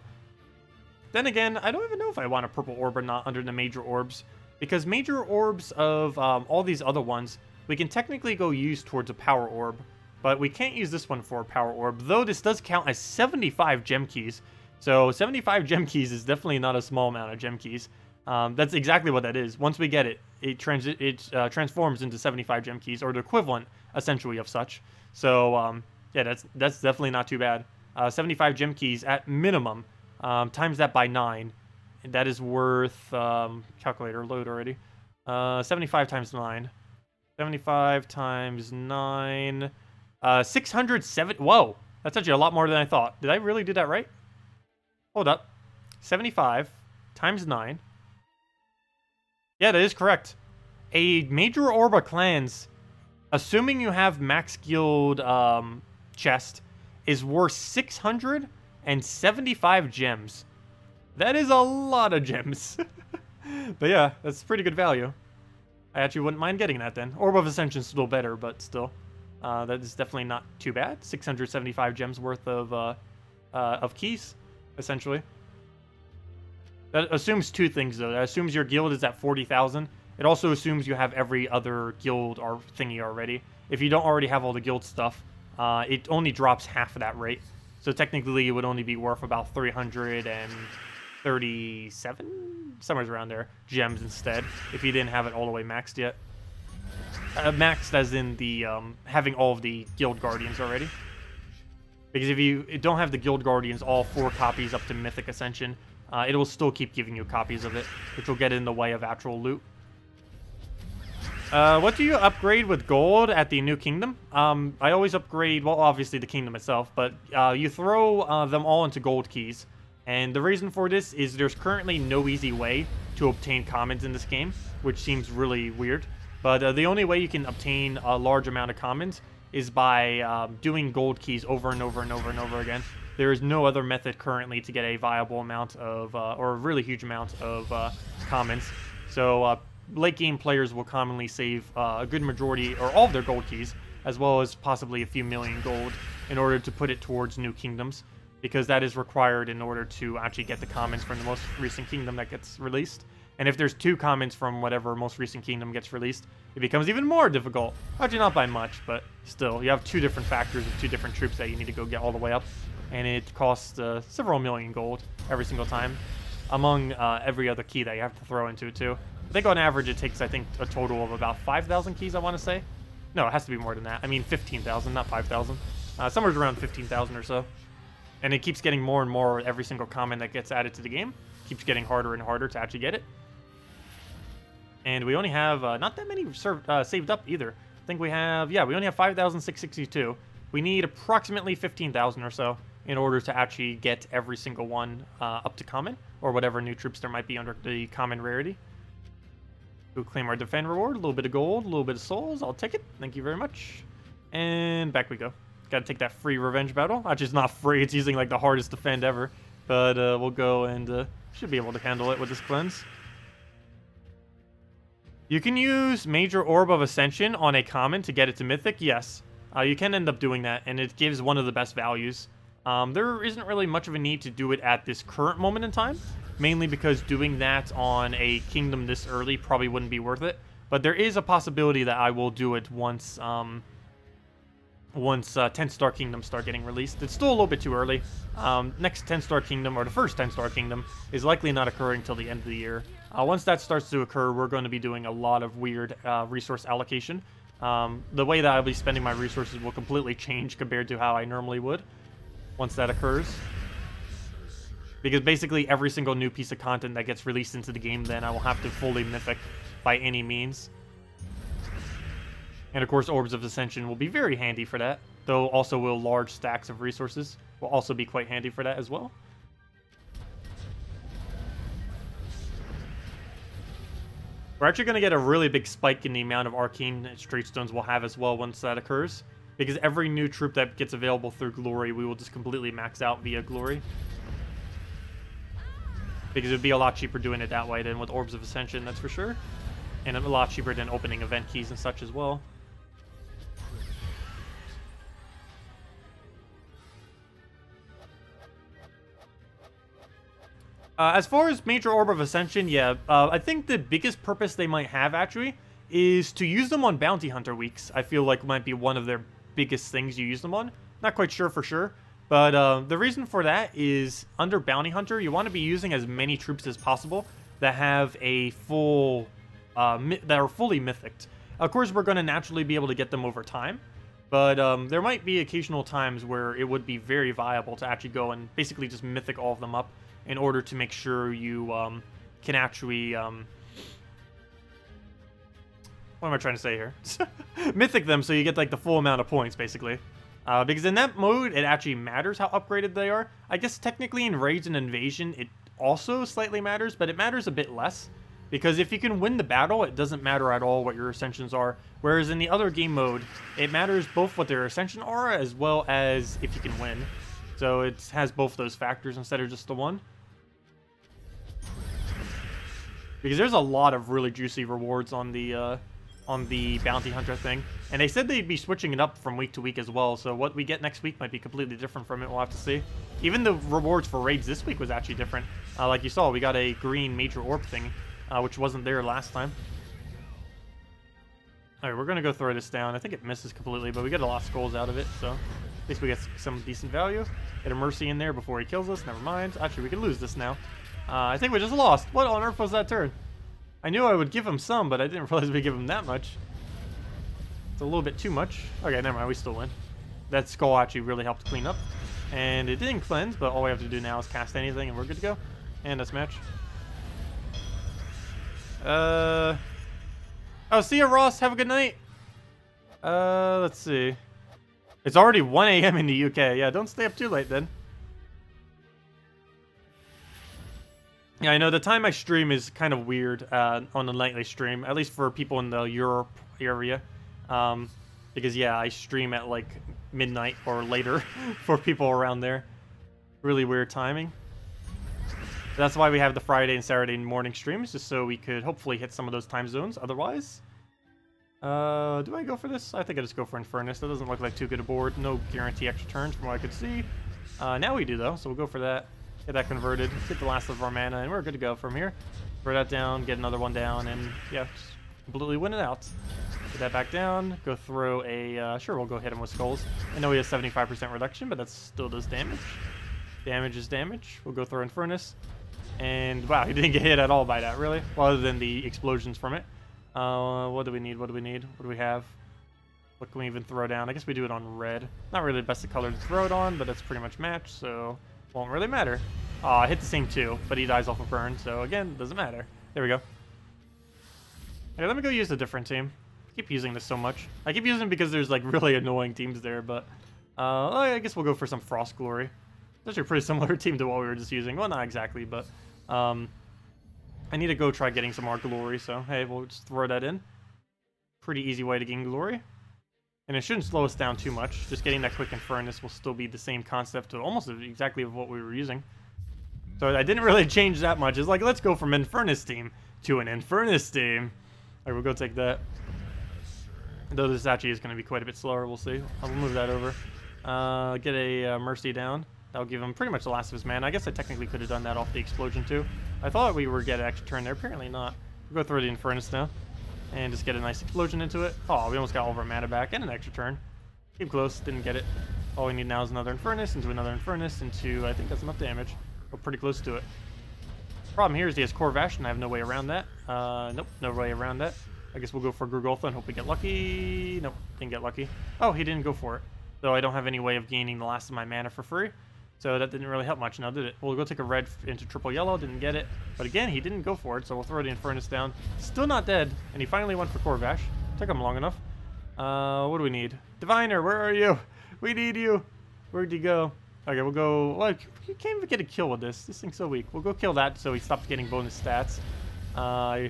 Then again, I don't even know if I want a purple orb or not under the major orbs, because major orbs of all these other ones, we can technically go use towards a power orb, but we can't use this one for a power orb, though this does count as 75 gem keys. So 75 gem keys is definitely not a small amount of gem keys. That's exactly what that is. Once we get it, it transforms into 75 gem keys, or the equivalent, essentially, of such. So, yeah, that's definitely not too bad. 75 gem keys at minimum. Times that by 9. That is worth, calculator load already. 75 times 9. 75 times 9. 607. Whoa! That's actually a lot more than I thought. Did I really do that right? Hold up. 75 times 9. Yeah, that is correct. A major orb of clans, assuming you have max guild chest, is worth 675 gems. That is a lot of gems. But yeah, that's pretty good value. I actually wouldn't mind getting that then. Orb of Ascension is still better, but still. That is definitely not too bad. 675 gems worth of keys, essentially. That assumes 2 things, though. That assumes your guild is at 40,000. It also assumes you have every other guild or thingy already. If you don't already have all the guild stuff, it only drops half of that rate. So technically, it would only be worth about 337, somewhere around there, gems instead, if you didn't have it all the way maxed yet. Maxed as in the having all of the guild guardians already. Because if you don't have the guild guardians, all 4 copies up to Mythic Ascension, it will still keep giving you copies of it, which will get in the way of actual loot. What do you upgrade with gold at the new kingdom? I always upgrade, well, obviously the kingdom itself, but you throw them all into gold keys. And the reason for this is there's currently no easy way to obtain commons in this game, which seems really weird. But the only way you can obtain a large amount of commons is by doing gold keys over and over and over and over again. There is no other method currently to get a viable amount of, or a really huge amount of commons. So late game players will commonly save a good majority, or all of their gold keys, as well as possibly a few million gold, in order to put it towards new kingdoms. because that is required in order to actually get the commons from the most recent kingdom that gets released. And if there's 2 commons from whatever most recent kingdom gets released, it becomes even more difficult. Actually, not by much, but still, you have 2 different factors of 2 different troops that you need to go get all the way up, and it costs several million gold every single time, among every other key that you have to throw into it too. I think on average it takes, I think, a total of about 5,000 keys, I want to say. No, it has to be more than that. I mean 15,000, not 5,000. Somewhere around 15,000 or so. And it keeps getting more and more every single common that gets added to the game. Keeps getting harder and harder to actually get it. And we only have not that many saved up either. I think we have, yeah, we only have 5,662. We need approximately 15,000 or so in order to actually get every single one up to common, or whatever new troops there might be under the common rarity. We'll claim our defend reward, a little bit of gold, a little bit of souls. I'll take it. Thank you very much. And back we go. Gotta take that free revenge battle. Actually, it's not free. It's using like the hardest defend ever. But we'll go and should be able to handle it with this cleanse. You can use Major Orb of Ascension on a common to get it to Mythic. Yes, you can end up doing that, and it gives one of the best values. There isn't really much of a need to do it at this current moment in time, mainly because doing that on a kingdom this early probably wouldn't be worth it. But there is a possibility that I will do it once 10-star kingdoms start getting released. It's still a little bit too early. Next 10-star kingdom, or the first 10-star kingdom, is likely not occurring until the end of the year. Once that starts to occur, we're going to be doing a lot of weird resource allocation. The way that I'll be spending my resources will completely change compared to how I normally would once that occurs. Because basically every single new piece of content that gets released into the game, then I will have to fully mythic by any means. And of course, Orbs of Ascension will be very handy for that, though also will large stacks of resources will also be quite handy for that as well. We're actually going to get a really big spike in the amount of arcane straight stones we'll have as well once that occurs, because every new troop that gets available through Glory, we will just completely max out via Glory. Because it would be a lot cheaper doing it that way than with Orbs of Ascension, that's for sure. And a lot cheaper than opening event keys and such as well. As far as Major Orb of Ascension, yeah, I think the biggest purpose they might have, actually, is to use them on Bounty Hunter weeks. I feel like might be one of their biggest things you use them on. Not quite sure for sure, but the reason for that is, under Bounty Hunter, you want to be using as many troops as possible that have a full, that are fully mythicked. Of course, we're going to naturally be able to get them over time, but there might be occasional times where it would be very viable to actually go and basically just mythic all of them up, in order to make sure you can actually, what am I trying to say here? Mythic them so you get like the full amount of points, basically. Because in that mode, it actually matters how upgraded they are. I guess technically in Raids and Invasion, it also slightly matters, but it matters a bit less. Because if you can win the battle, it doesn't matter at all what your Ascensions are. Whereas in the other game mode, it matters both what their Ascension are, as well as if you can win. So it has both those factors instead of just the one. Because there's a lot of really juicy rewards on the Bounty Hunter thing. And they said they'd be switching it up from week to week as well, so what we get next week might be completely different from it, we'll have to see. Even the rewards for raids this week was actually different. Like you saw, we got a green Major Orb thing, which wasn't there last time. Alright, we're going to go throw this down. I think it misses completely, but we get a lot of skulls out of it, so at least we get some decent value. Get a Mercy in there before he kills us, never mind. Actually, we can lose this now. I think we just lost. What on earth was that turn? I knew I would give him some, but I didn't realize we'd give him that much. It's a little bit too much. Okay, never mind, we still win. That skull actually really helped clean up. And it didn't cleanse, but all we have to do now is cast anything and we're good to go. And that's match. Oh, see ya, Ross. Have a good night. Let's see. It's already 1 a.m. in the UK. Yeah, don't stay up too late then. Yeah, I know the time I stream is kind of weird on the nightly stream, at least for people in the Europe area. Because, yeah, I stream at, like, midnight or later for people around there. Really weird timing. That's why we have the Friday and Saturday morning streams, just so we could hopefully hit some of those time zones. Otherwise, do I go for this? I think I just go for Infernus. That doesn't look like too good a board. No guarantee extra turns from what I could see. Now we do, though, so we'll go for that. Get that converted, get the last of our mana, and we're good to go from here. Throw that down, get another one down, and yeah, just completely win it out. Get that back down, go throw a, sure, we'll go hit him with skulls. I know he has 75% reduction, but that still does damage. Damage is damage. We'll go throw Infernus. And wow, he didn't get hit at all by that, really. Well, other than the explosions from it. What do we need? What do we need? What do we have? What can we even throw down? I guess we do it on red. Not really the best of color to throw it on, but that's pretty much matched, so won't really matter. I hit the same two, but he dies off of burn, so again, doesn't matter. There we go. Okay, let me go use a different team. I keep using this so much. I keep using it because there's like really annoying teams there, but I guess we'll go for some Frost Glory. It's actually a pretty similar team to what we were just using. Well, not exactly, but I need to go try getting some more glory, so hey, we'll just throw that in. Pretty easy way to gain glory. And it shouldn't slow us down too much. Just getting that quick Infernus will still be the same concept to almost exactly what we were using. So I didn't really change that much. It's like, let's go from Infernus team to an Infernus team. Alright, we'll go take that. Though this actually is going to be quite a bit slower, we'll see. I'll move that over. Get a Mercy down. That'll give him pretty much the last of his mana. I guess I technically could have done that off the explosion too. I thought we were getting an extra turn there. Apparently not. We'll go throw the Infernus now. And just get a nice explosion into it. Oh, we almost got all of our mana back and an extra turn. Keep close, didn't get it. All we need now is another Infernus into another Infernus into, I think that's enough damage. We're pretty close to it. Problem here is he has Corvash and I have no way around that. Nope, no way around that. I guess we'll go for Gurgoltha and hope we get lucky. Nope, didn't get lucky. Oh, he didn't go for it. Though I don't have any way of gaining the last of my mana for free. So that didn't really help much now, did it? We'll go take a red into triple yellow, didn't get it. But again, he didn't go for it, so we'll throw the Infernus down. Still not dead, and he finally went for Corvash. Took him long enough. What do we need? Diviner, where are you? We need you. Where'd you go? Okay, we'll go... Well, you can't even get a kill with this. This thing's so weak. We'll go kill that so he stops getting bonus stats.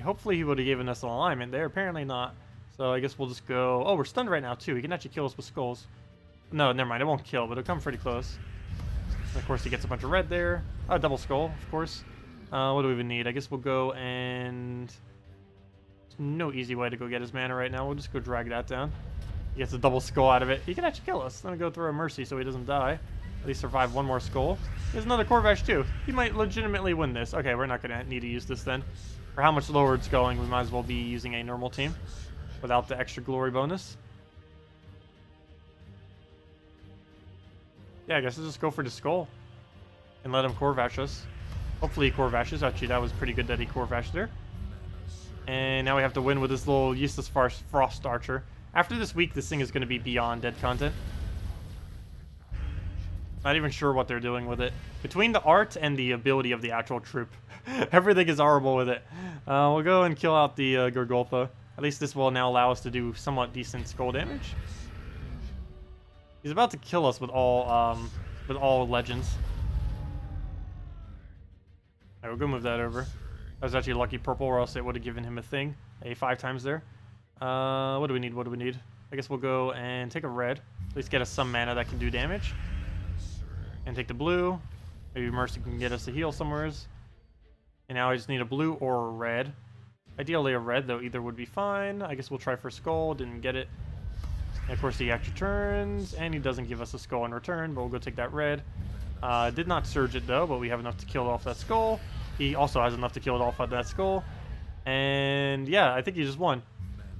Hopefully he would have given us an alignment there. Apparently not. So I guess we'll just go... Oh, we're stunned right now, too. He can actually kill us with skulls. No, never mind. It won't kill, but it'll come pretty close. And of course, he gets a bunch of red there. Oh, double skull, of course. What do we even need? I guess we'll go and... There's no easy way to go get his mana right now. We'll just go drag that down. He gets a double skull out of it. He can actually kill us. Let me go throw a Mercy so he doesn't die. At least survive one more skull. There's another Corvash too. He might legitimately win this. Okay, we're not going to need to use this then. For how much lower it's going, we might as well be using a normal team without the extra glory bonus. Yeah, I guess let's just go for the skull and let him Corvash us. Hopefully he Corvashes. Actually, that was pretty good that he Corvashed there. And now we have to win with this little useless Frost Archer. After this week, this thing is going to be beyond dead content. Not even sure what they're doing with it. Between the art and the ability of the actual troop, everything is horrible with it. We'll go and kill out the Gurgoltha. At least this will now allow us to do somewhat decent skull damage. He's about to kill us with all legends. Alright, we'll go move that over. That was actually lucky purple, or else it would have given him a thing. 5 times there. What do we need? What do we need? I guess we'll go and take a red. At least get us some mana that can do damage. And take the blue. Maybe Mercy can get us a heal somewhere. And now I just need a blue or a red. Ideally a red, though either would be fine. I guess we'll try for skull. Didn't get it. And of course he actually turns, and he doesn't give us a skull in return, but we'll go take that red. Did not surge it though, but we have enough to kill off that skull. He also has enough to kill it off of that skull. And yeah, I think he just won.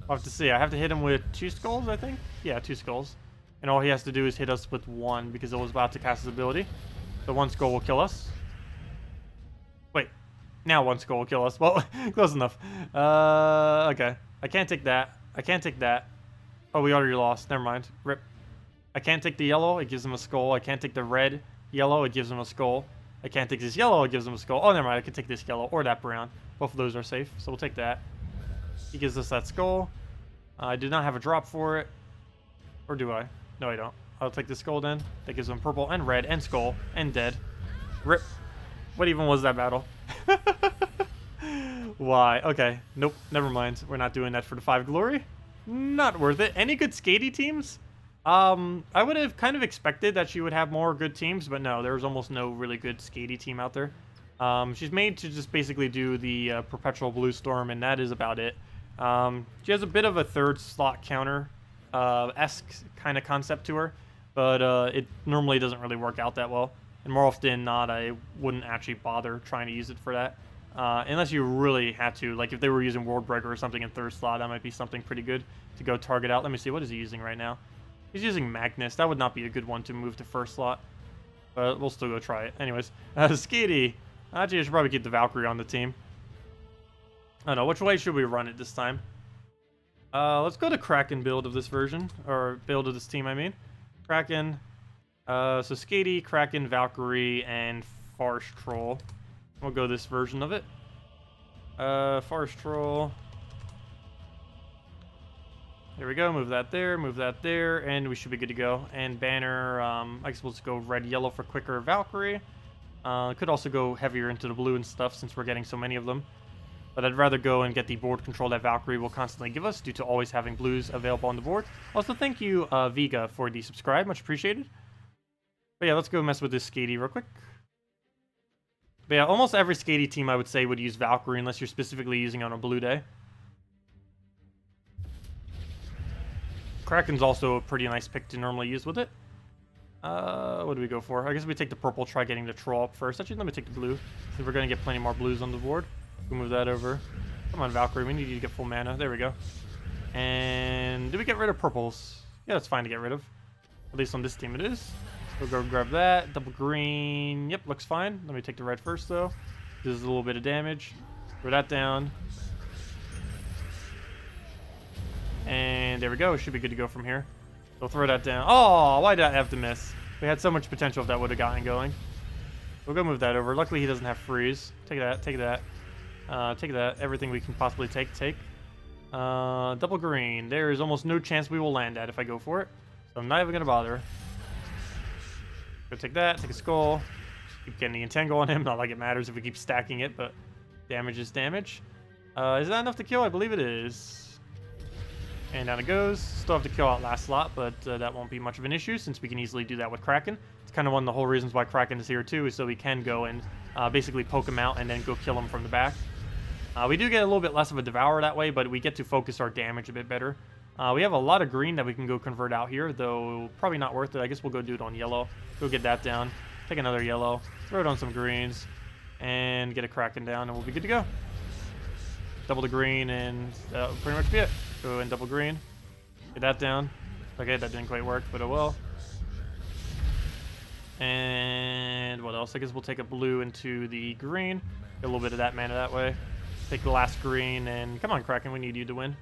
I'll have to see. I have to hit him with 2 skulls, I think? Yeah, 2 skulls. And all he has to do is hit us with 1 because it was about to cast his ability. The 1 skull will kill us. Wait, now 1 skull will kill us. Well, close enough. Okay. I can't take that. I can't take that. Oh, we already lost. Never mind. Rip. I can't take the yellow. It gives him a skull. I can't take the red yellow. It gives him a skull. I can't take this yellow. It gives him a skull. Oh, never mind. I can take this yellow or that brown. Both of those are safe, so we'll take that. He gives us that skull. I did not have a drop for it. Or do I? No, I don't. I'll take the skull then. That gives him purple and red and skull and dead. Rip. What even was that battle? Why? Okay. Nope. Never mind. We're not doing that for the 5 glory. Not worth it. Any good skatey teams? I would have kind of expected that she would have more good teams, but no, there's almost no really good skatey team out there. She's made to just basically do the Perpetual Blue Storm, and that is about it. She has a bit of a 3rd slot counter esque kind of concept to her. but it normally doesn't really work out that well. And more often than not, I wouldn't actually bother trying to use it for that. Unless you really had to, like if they were using World Breaker or something in third slot, that might be something pretty good to go target out. Let me see, what is he using right now? He's using Magnus. That would not be a good one to move to first slot, but we'll still go try it. Anyways, Skitty. Actually, I should probably keep the Valkyrie on the team. I don't know, which way should we run it this time? Let's go to Kraken build of this version, or build of this team, I mean. Kraken. So Skitty, Kraken, Valkyrie, and Forest Troll. We'll go this version of it. Forest Troll. There we go. Move that there, and we should be good to go. And banner, I guess we'll just go red, yellow for quicker Valkyrie. Could also go heavier into the blue and stuff since we're getting so many of them. But I'd rather go and get the board control that Valkyrie will constantly give us due to always having blues available on the board. Also, thank you, Vega, for the subscribe. Much appreciated. But yeah, let's go mess with this Skady real quick. But yeah, almost every Skady team I would say would use Valkyrie unless you're specifically using on a blue day. Kraken's also a pretty nice pick to normally use with it. What do we go for? I guess we take the purple, try getting the troll up first. Actually, let me take the blue. We're going to get plenty more blues on the board. We'll move that over. Come on, Valkyrie. We need you to get full mana. There we go. And do we get rid of purples? Yeah, that's fine to get rid of. At least on this team it is. We'll go grab that. Double green. Yep, looks fine. Let me take the red first, though. This is a little bit of damage. Throw that down. And there we go. Should be good to go from here. So throw that down. Oh, why did I have to miss? We had so much potential if that would have gotten going. We'll go move that over. Luckily, he doesn't have freeze. Take that. Take that. Take that. Everything we can possibly take. Double green. There is almost no chance we will land that if I go for it. So I'm not even going to bother. Go take that. Take a skull. Keep getting the entangle on him. Not like it matters if we keep stacking it, but damage is damage. Is that enough to kill? I believe it is. And down it goes. Still have to kill out last slot, but that won't be much of an issue since we can easily do that with Kraken. It's kind of one of the whole reasons why Kraken is here too, is so we can go and basically poke him out and then go kill him from the back. We do get a little bit less of a Devourer that way, but we get to focus our damage a bit better. We have a lot of green that we can go convert out here, though probably not worth it. I guess we'll go do it on yellow. Go get that down. Take another yellow. Throw it on some greens. And get a Kraken down, and we'll be good to go. Double the green, and that'll pretty much be it. Go and double green. Get that down. Okay, that didn't quite work, but it will. And what else? I guess we'll take a blue into the green. Get a little bit of that mana that way. Take the last green, and come on, Kraken, we need you to win.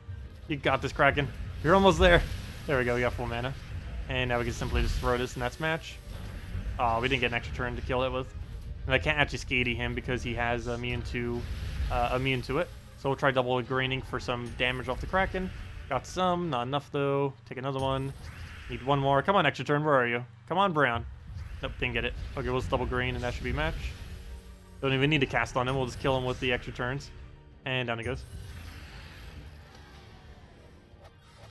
You got this, Kraken. You're almost there. There we go, we got full mana. And now we can simply just throw this, and that's match. Oh, we didn't get an extra turn to kill it with. And I can't actually Skady him because he has immune to it. So we'll try double greening for some damage off the Kraken. Got some, not enough though. Take another one. Need one more. Come on, extra turn, where are you? Come on, Brown. Nope, didn't get it. Okay, we'll just double green, and that should be match. Don't even need to cast on him, we'll just kill him with the extra turns. And down it goes.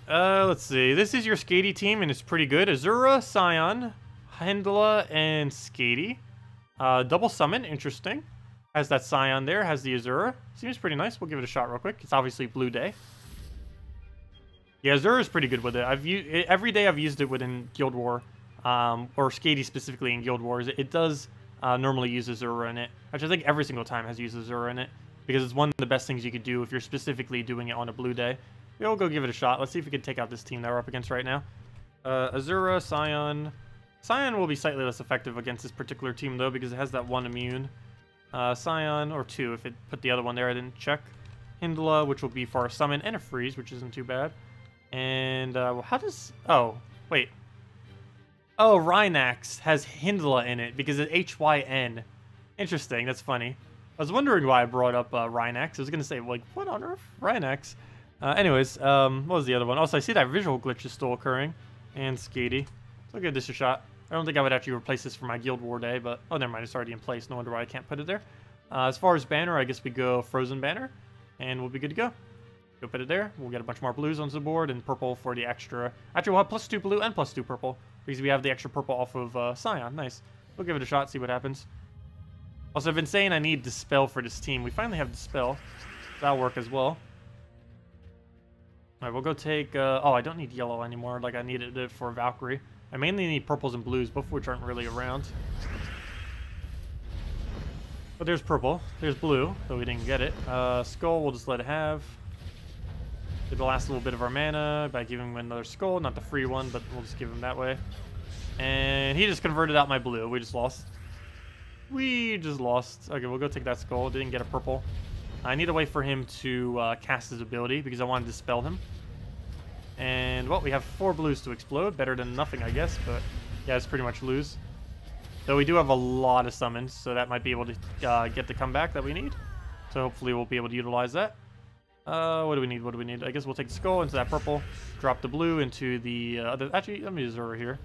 Let's see. This is your Skady team, and it's pretty good. Azura, Scion, Hyndla, and Skady. Double summon, interesting. Has that Scion there, has the Azura. Seems pretty nice. We'll give it a shot real quick. It's obviously blue day. Yeah, Azura is pretty good with it. Every day I've used it within Guild War, or Skady specifically in Guild Wars. It does normally use Azura in it, which I think every single time has used Azura in it, because it's one of the best things you could do if you're specifically doing it on a blue day. We'll go give it a shot. Let's see if we can take out this team that we're up against right now. Azura, Scion. Scion will be slightly less effective against this particular team, though, because it has that one immune. Scion, or two, if it put the other one there, I didn't check. Hyndla, which will be for a summon and a freeze, which isn't too bad. And, well, how does... Oh, wait. Oh, Rhinax has Hyndla in it, because it's HYN. Interesting, that's funny. I was wondering why I brought up Rhinax. I was going to say, like, what on earth? Rhinax. Anyways, what was the other one? Also, I see that visual glitch is still occurring. And Skady. So I'll give this a shot. I don't think I would actually replace this for my Guild War day, but... Oh, never mind, it's already in place. No wonder why I can't put it there. As far as banner, I guess we go Frozen Banner. And we'll be good to go. Go put it there. We'll get a bunch more blues onto the board, and purple for the extra... Actually, we'll have +2 blue and +2 purple, because we have the extra purple off of Scion. Nice. We'll give it a shot, see what happens. Also, I've been saying I need Dispel for this team. We finally have Dispel. That'll work as well. Alright, we'll go take... oh, I don't need yellow anymore, like I needed it for Valkyrie. I mainly need purples and blues, both of which aren't really around. But there's purple. There's blue, though we didn't get it. Skull, we'll just let it have. Get the last little bit of our mana by giving him another skull. Not the free one, but we'll just give him that way. And he just converted out my blue. We just lost. We just lost. Okay, we'll go take that skull. Didn't get a purple. I need a way for him to cast his ability because I want to dispel him. And, well, we have 4 blues to explode. Better than nothing, I guess. But, yeah, it's pretty much lose. Though we do have a lot of summons, so that might be able to get the comeback that we need. So hopefully we'll be able to utilize that. What do we need? What do we need? I guess we'll take the skull into that purple. Drop the blue into the other... Actually, let me use it over here.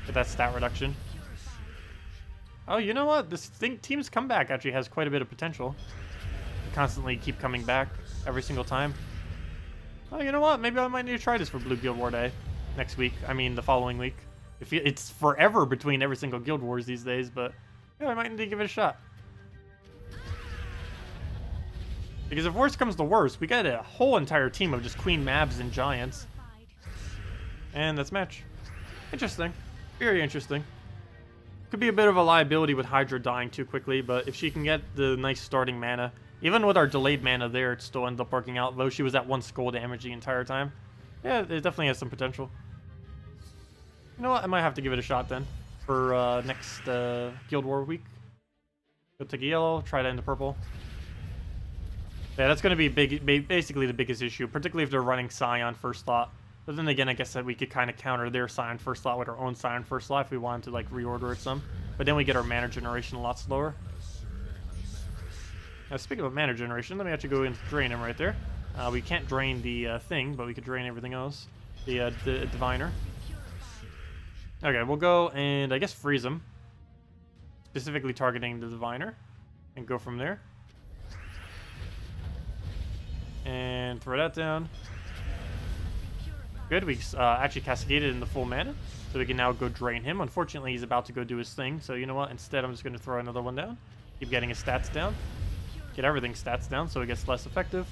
Get that stat reduction. Oh, you know what? This team's comeback actually has quite a bit of potential. Constantly keep coming back every single time. Oh, you know what? Maybe I might need to try this for Blue Guild War Day next week. I mean, the following week. It's forever between every single Guild Wars these days, but yeah, I might need to give it a shot. Because if worse comes to worse, we got a whole entire team of just Queen Mabs and Giants. And that's match. Interesting. Very interesting. Could be a bit of a liability with Hydra dying too quickly, but if she can get the nice starting mana, even with our delayed mana there, it still ends up working out, though she was at 1 skull damage the entire time. Yeah, it definitely has some potential. You know what? I might have to give it a shot then for next Guild War week. Go take a yellow, try that into purple. Yeah, that's going to be basically the biggest issue, particularly if they're running Scion first slot. But then again, I guess that we could kind of counter their Scion first slot with our own Scion first slot if we wanted to like reorder it some. But then we get our mana generation a lot slower. Now, speaking of mana generation, let me actually go and drain him right there. We can't drain the thing, but we could drain everything else. The Diviner. Okay, we'll go and I guess freeze him. Specifically targeting the Diviner. And go from there. And throw that down. Good, we actually cascaded in the full mana. So we can now go drain him. Unfortunately, he's about to go do his thing. So you know what? Instead, I'm just going to throw another one down. Keep getting his stats down. Get everything's stats down so it gets less effective.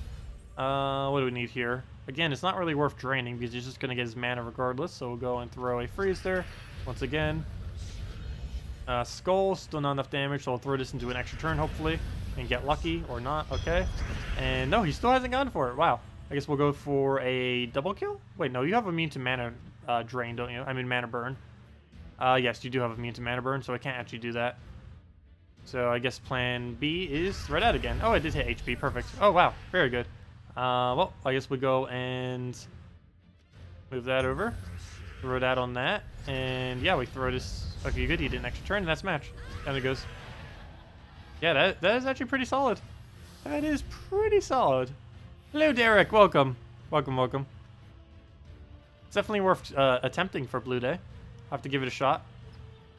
What do we need here? Again, it's not really worth draining because he's just going to get his mana regardless. So we'll go and throw a freeze there. Once again. Skull, still not enough damage. So I'll throw this into an extra turn, hopefully. And get lucky or not. Okay. And no, he still hasn't gone for it. Wow. I guess we'll go for a double kill? Wait, no, you have immune to mana drain, don't you? I mean, mana burn. Yes, you do have immune to mana burn, so I can't actually do that. So I guess plan B is thread out again. Oh, I did hit HP. Perfect. Oh, wow. Very good. Well, I guess we go and move that over. Throw that on that. And yeah, we throw this. Okay, good. He did an extra turn, and that's match. Down it goes. Yeah, that is actually pretty solid. That is pretty solid. Hello, Derek. Welcome. Welcome, welcome. It's definitely worth attempting for Blue Day. I'll have to give it a shot.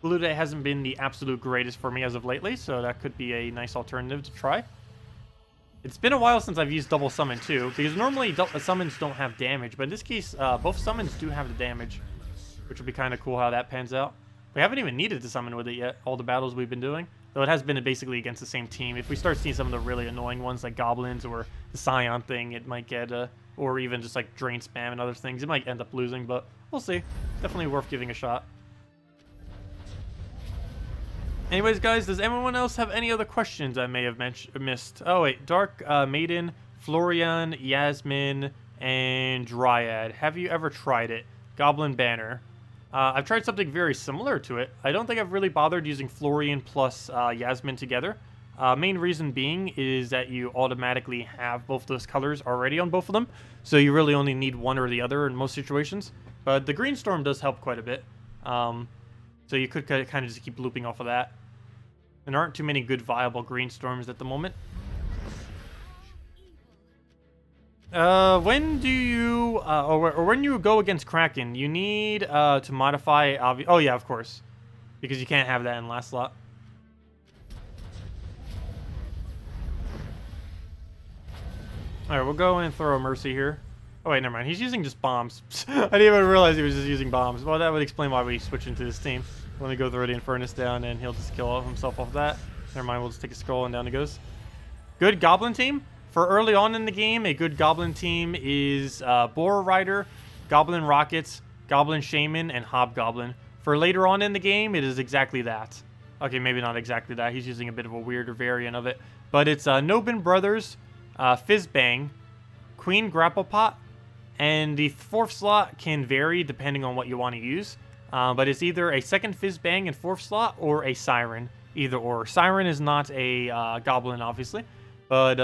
Blue Day hasn't been the absolute greatest for me as of lately, so that could be a nice alternative to try. It's been a while since I've used double summon too, because normally summons don't have damage, but in this case, both summons do have the damage, which would be kind of cool how that pans out. We haven't even needed to summon with it yet, all the battles we've been doing. Though it has been basically against the same team. If we start seeing some of the really annoying ones like Goblins or the Scion thing, it might get, or even just like Drain Spam and other things, it might end up losing, but we'll see. Definitely worth giving a shot. Anyways, guys, does anyone else have any other questions I may have missed? Oh, wait. Dark Maiden, Florian, Yasmin, and Dryad. Have you ever tried it? Goblin Banner. I've tried something very similar to it. I don't think I've really bothered using Florian plus Yasmin together. Main reason being is that you automatically have both those colors already on both of them. So you really only need one or the other in most situations. But the Green Storm does help quite a bit. So you could kind of just keep looping off of that. There aren't too many good viable Green Storms at the moment. When do you, or when you go against Kraken, you need to modify, oh yeah, of course. Because you can't have that in last slot. Alright, we'll go and throw a Mercy here. Oh wait, never mind. He's using just bombs. I didn't even realize he was just using bombs. Well, that would explain why we switched into this team. Let me go throw the Infernus down and he'll just kill himself off that. Never mind, we'll just take a skull and down it goes. Good Goblin team. For early on in the game, a good Goblin team is Boar Rider, Goblin Rockets, Goblin Shaman, and Hobgoblin. For later on in the game, it is exactly that. Okay, maybe not exactly that. He's using a bit of a weirder variant of it. But it's Nobin Brothers, Fizz Bang, Queen Grapple Pot, and the 4th slot can vary depending on what you want to use. But it's either a second Fizz Bang in 4th slot or a Siren. Either or. Siren is not a Goblin, obviously. But,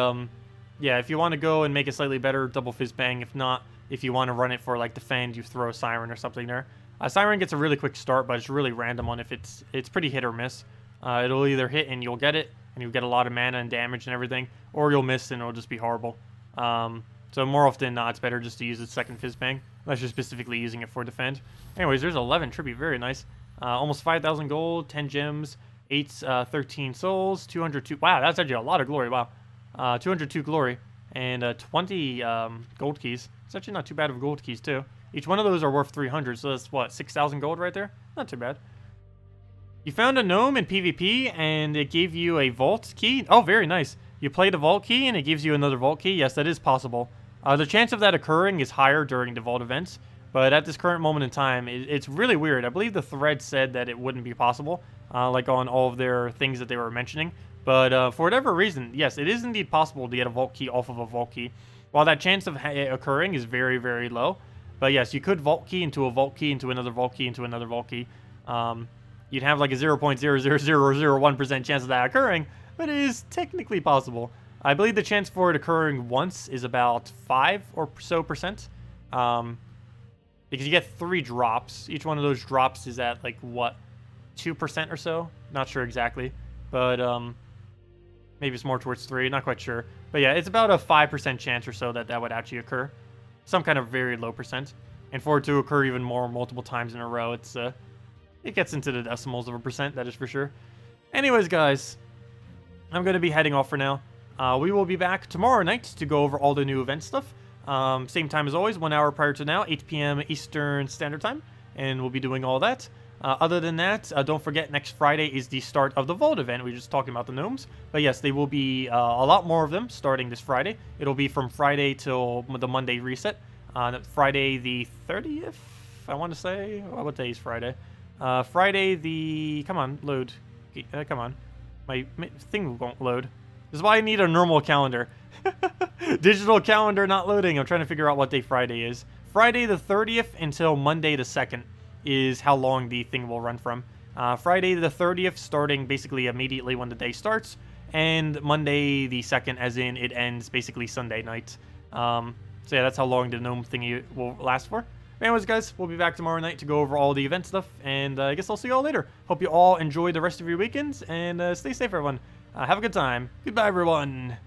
yeah, if you want to go and make it slightly better, double Fizz Bang. If not, if you want to run it for, like, defend, you throw a Siren or something there. Siren gets a really quick start, but it's really random on if it's pretty hit or miss. It'll either hit and you'll get it, and you'll get a lot of mana and damage and everything, or you'll miss and it'll just be horrible. So more often than not, it's better just to use the second Fizz Bang, unless you're specifically using it for defend. Anyways, there's 11 tribute, very nice. Almost 5,000 gold, 10 gems, 13 souls, 202. Wow, that's actually a lot of glory. Wow, 202 glory and 20 gold keys. It's actually not too bad of gold keys too. Each one of those are worth 300, so that's what, 6,000 gold right there? Not too bad. You found a gnome in PvP, and it gave you a vault key. Oh, very nice. You played a vault key, and it gives you another vault key. Yes, that is possible. The chance of that occurring is higher during the vault events, but at this current moment in time, it's really weird. I believe the thread said that it wouldn't be possible, like on all of their things that they were mentioning. But for whatever reason, yes, it is indeed possible to get a vault key off of a vault key. While that chance of it occurring is very, very low. But yes, you could vault key into a vault key into another vault key into another vault key. You'd have like a 0.00001% chance of that occurring, but it is technically possible. I believe the chance for it occurring once is about 5% or so. Because you get 3 drops. Each one of those drops is at like, what, 2% or so? Not sure exactly. But maybe it's more towards 3, not quite sure. But yeah, it's about a 5% chance or so that that would actually occur. Some kind of very low percent. And for it to occur even more multiple times in a row, it gets into the decimals of a percent, that is for sure. Anyways, guys, I'm going to be heading off for now. We will be back tomorrow night to go over all the new event stuff. Same time as always, 1 hour prior to now, 8 p.m. Eastern Standard Time. And we'll be doing all that. Other than that, don't forget, next Friday is the start of the Vault event. We were just talking about the gnomes. But yes, they will be a lot more of them starting this Friday. It'll be from Friday till the Monday reset. Friday the 30th, I want to say. What day is Friday? Friday the... Come on, load. Come on. My thing won't load. This is why I need a normal calendar. Digital calendar not loading. I'm trying to figure out what day Friday is. Friday the 30th until Monday the 2nd is how long the thing will run from. Friday the 30th starting basically immediately when the day starts, and Monday the 2nd as in it ends basically Sunday night. So yeah, that's how long the gnome thingy will last for. Anyways, guys, we'll be back tomorrow night to go over all the event stuff, and I guess I'll see you all later. Hope you all enjoy the rest of your weekends, and stay safe, everyone. Have a good time. Goodbye, everyone.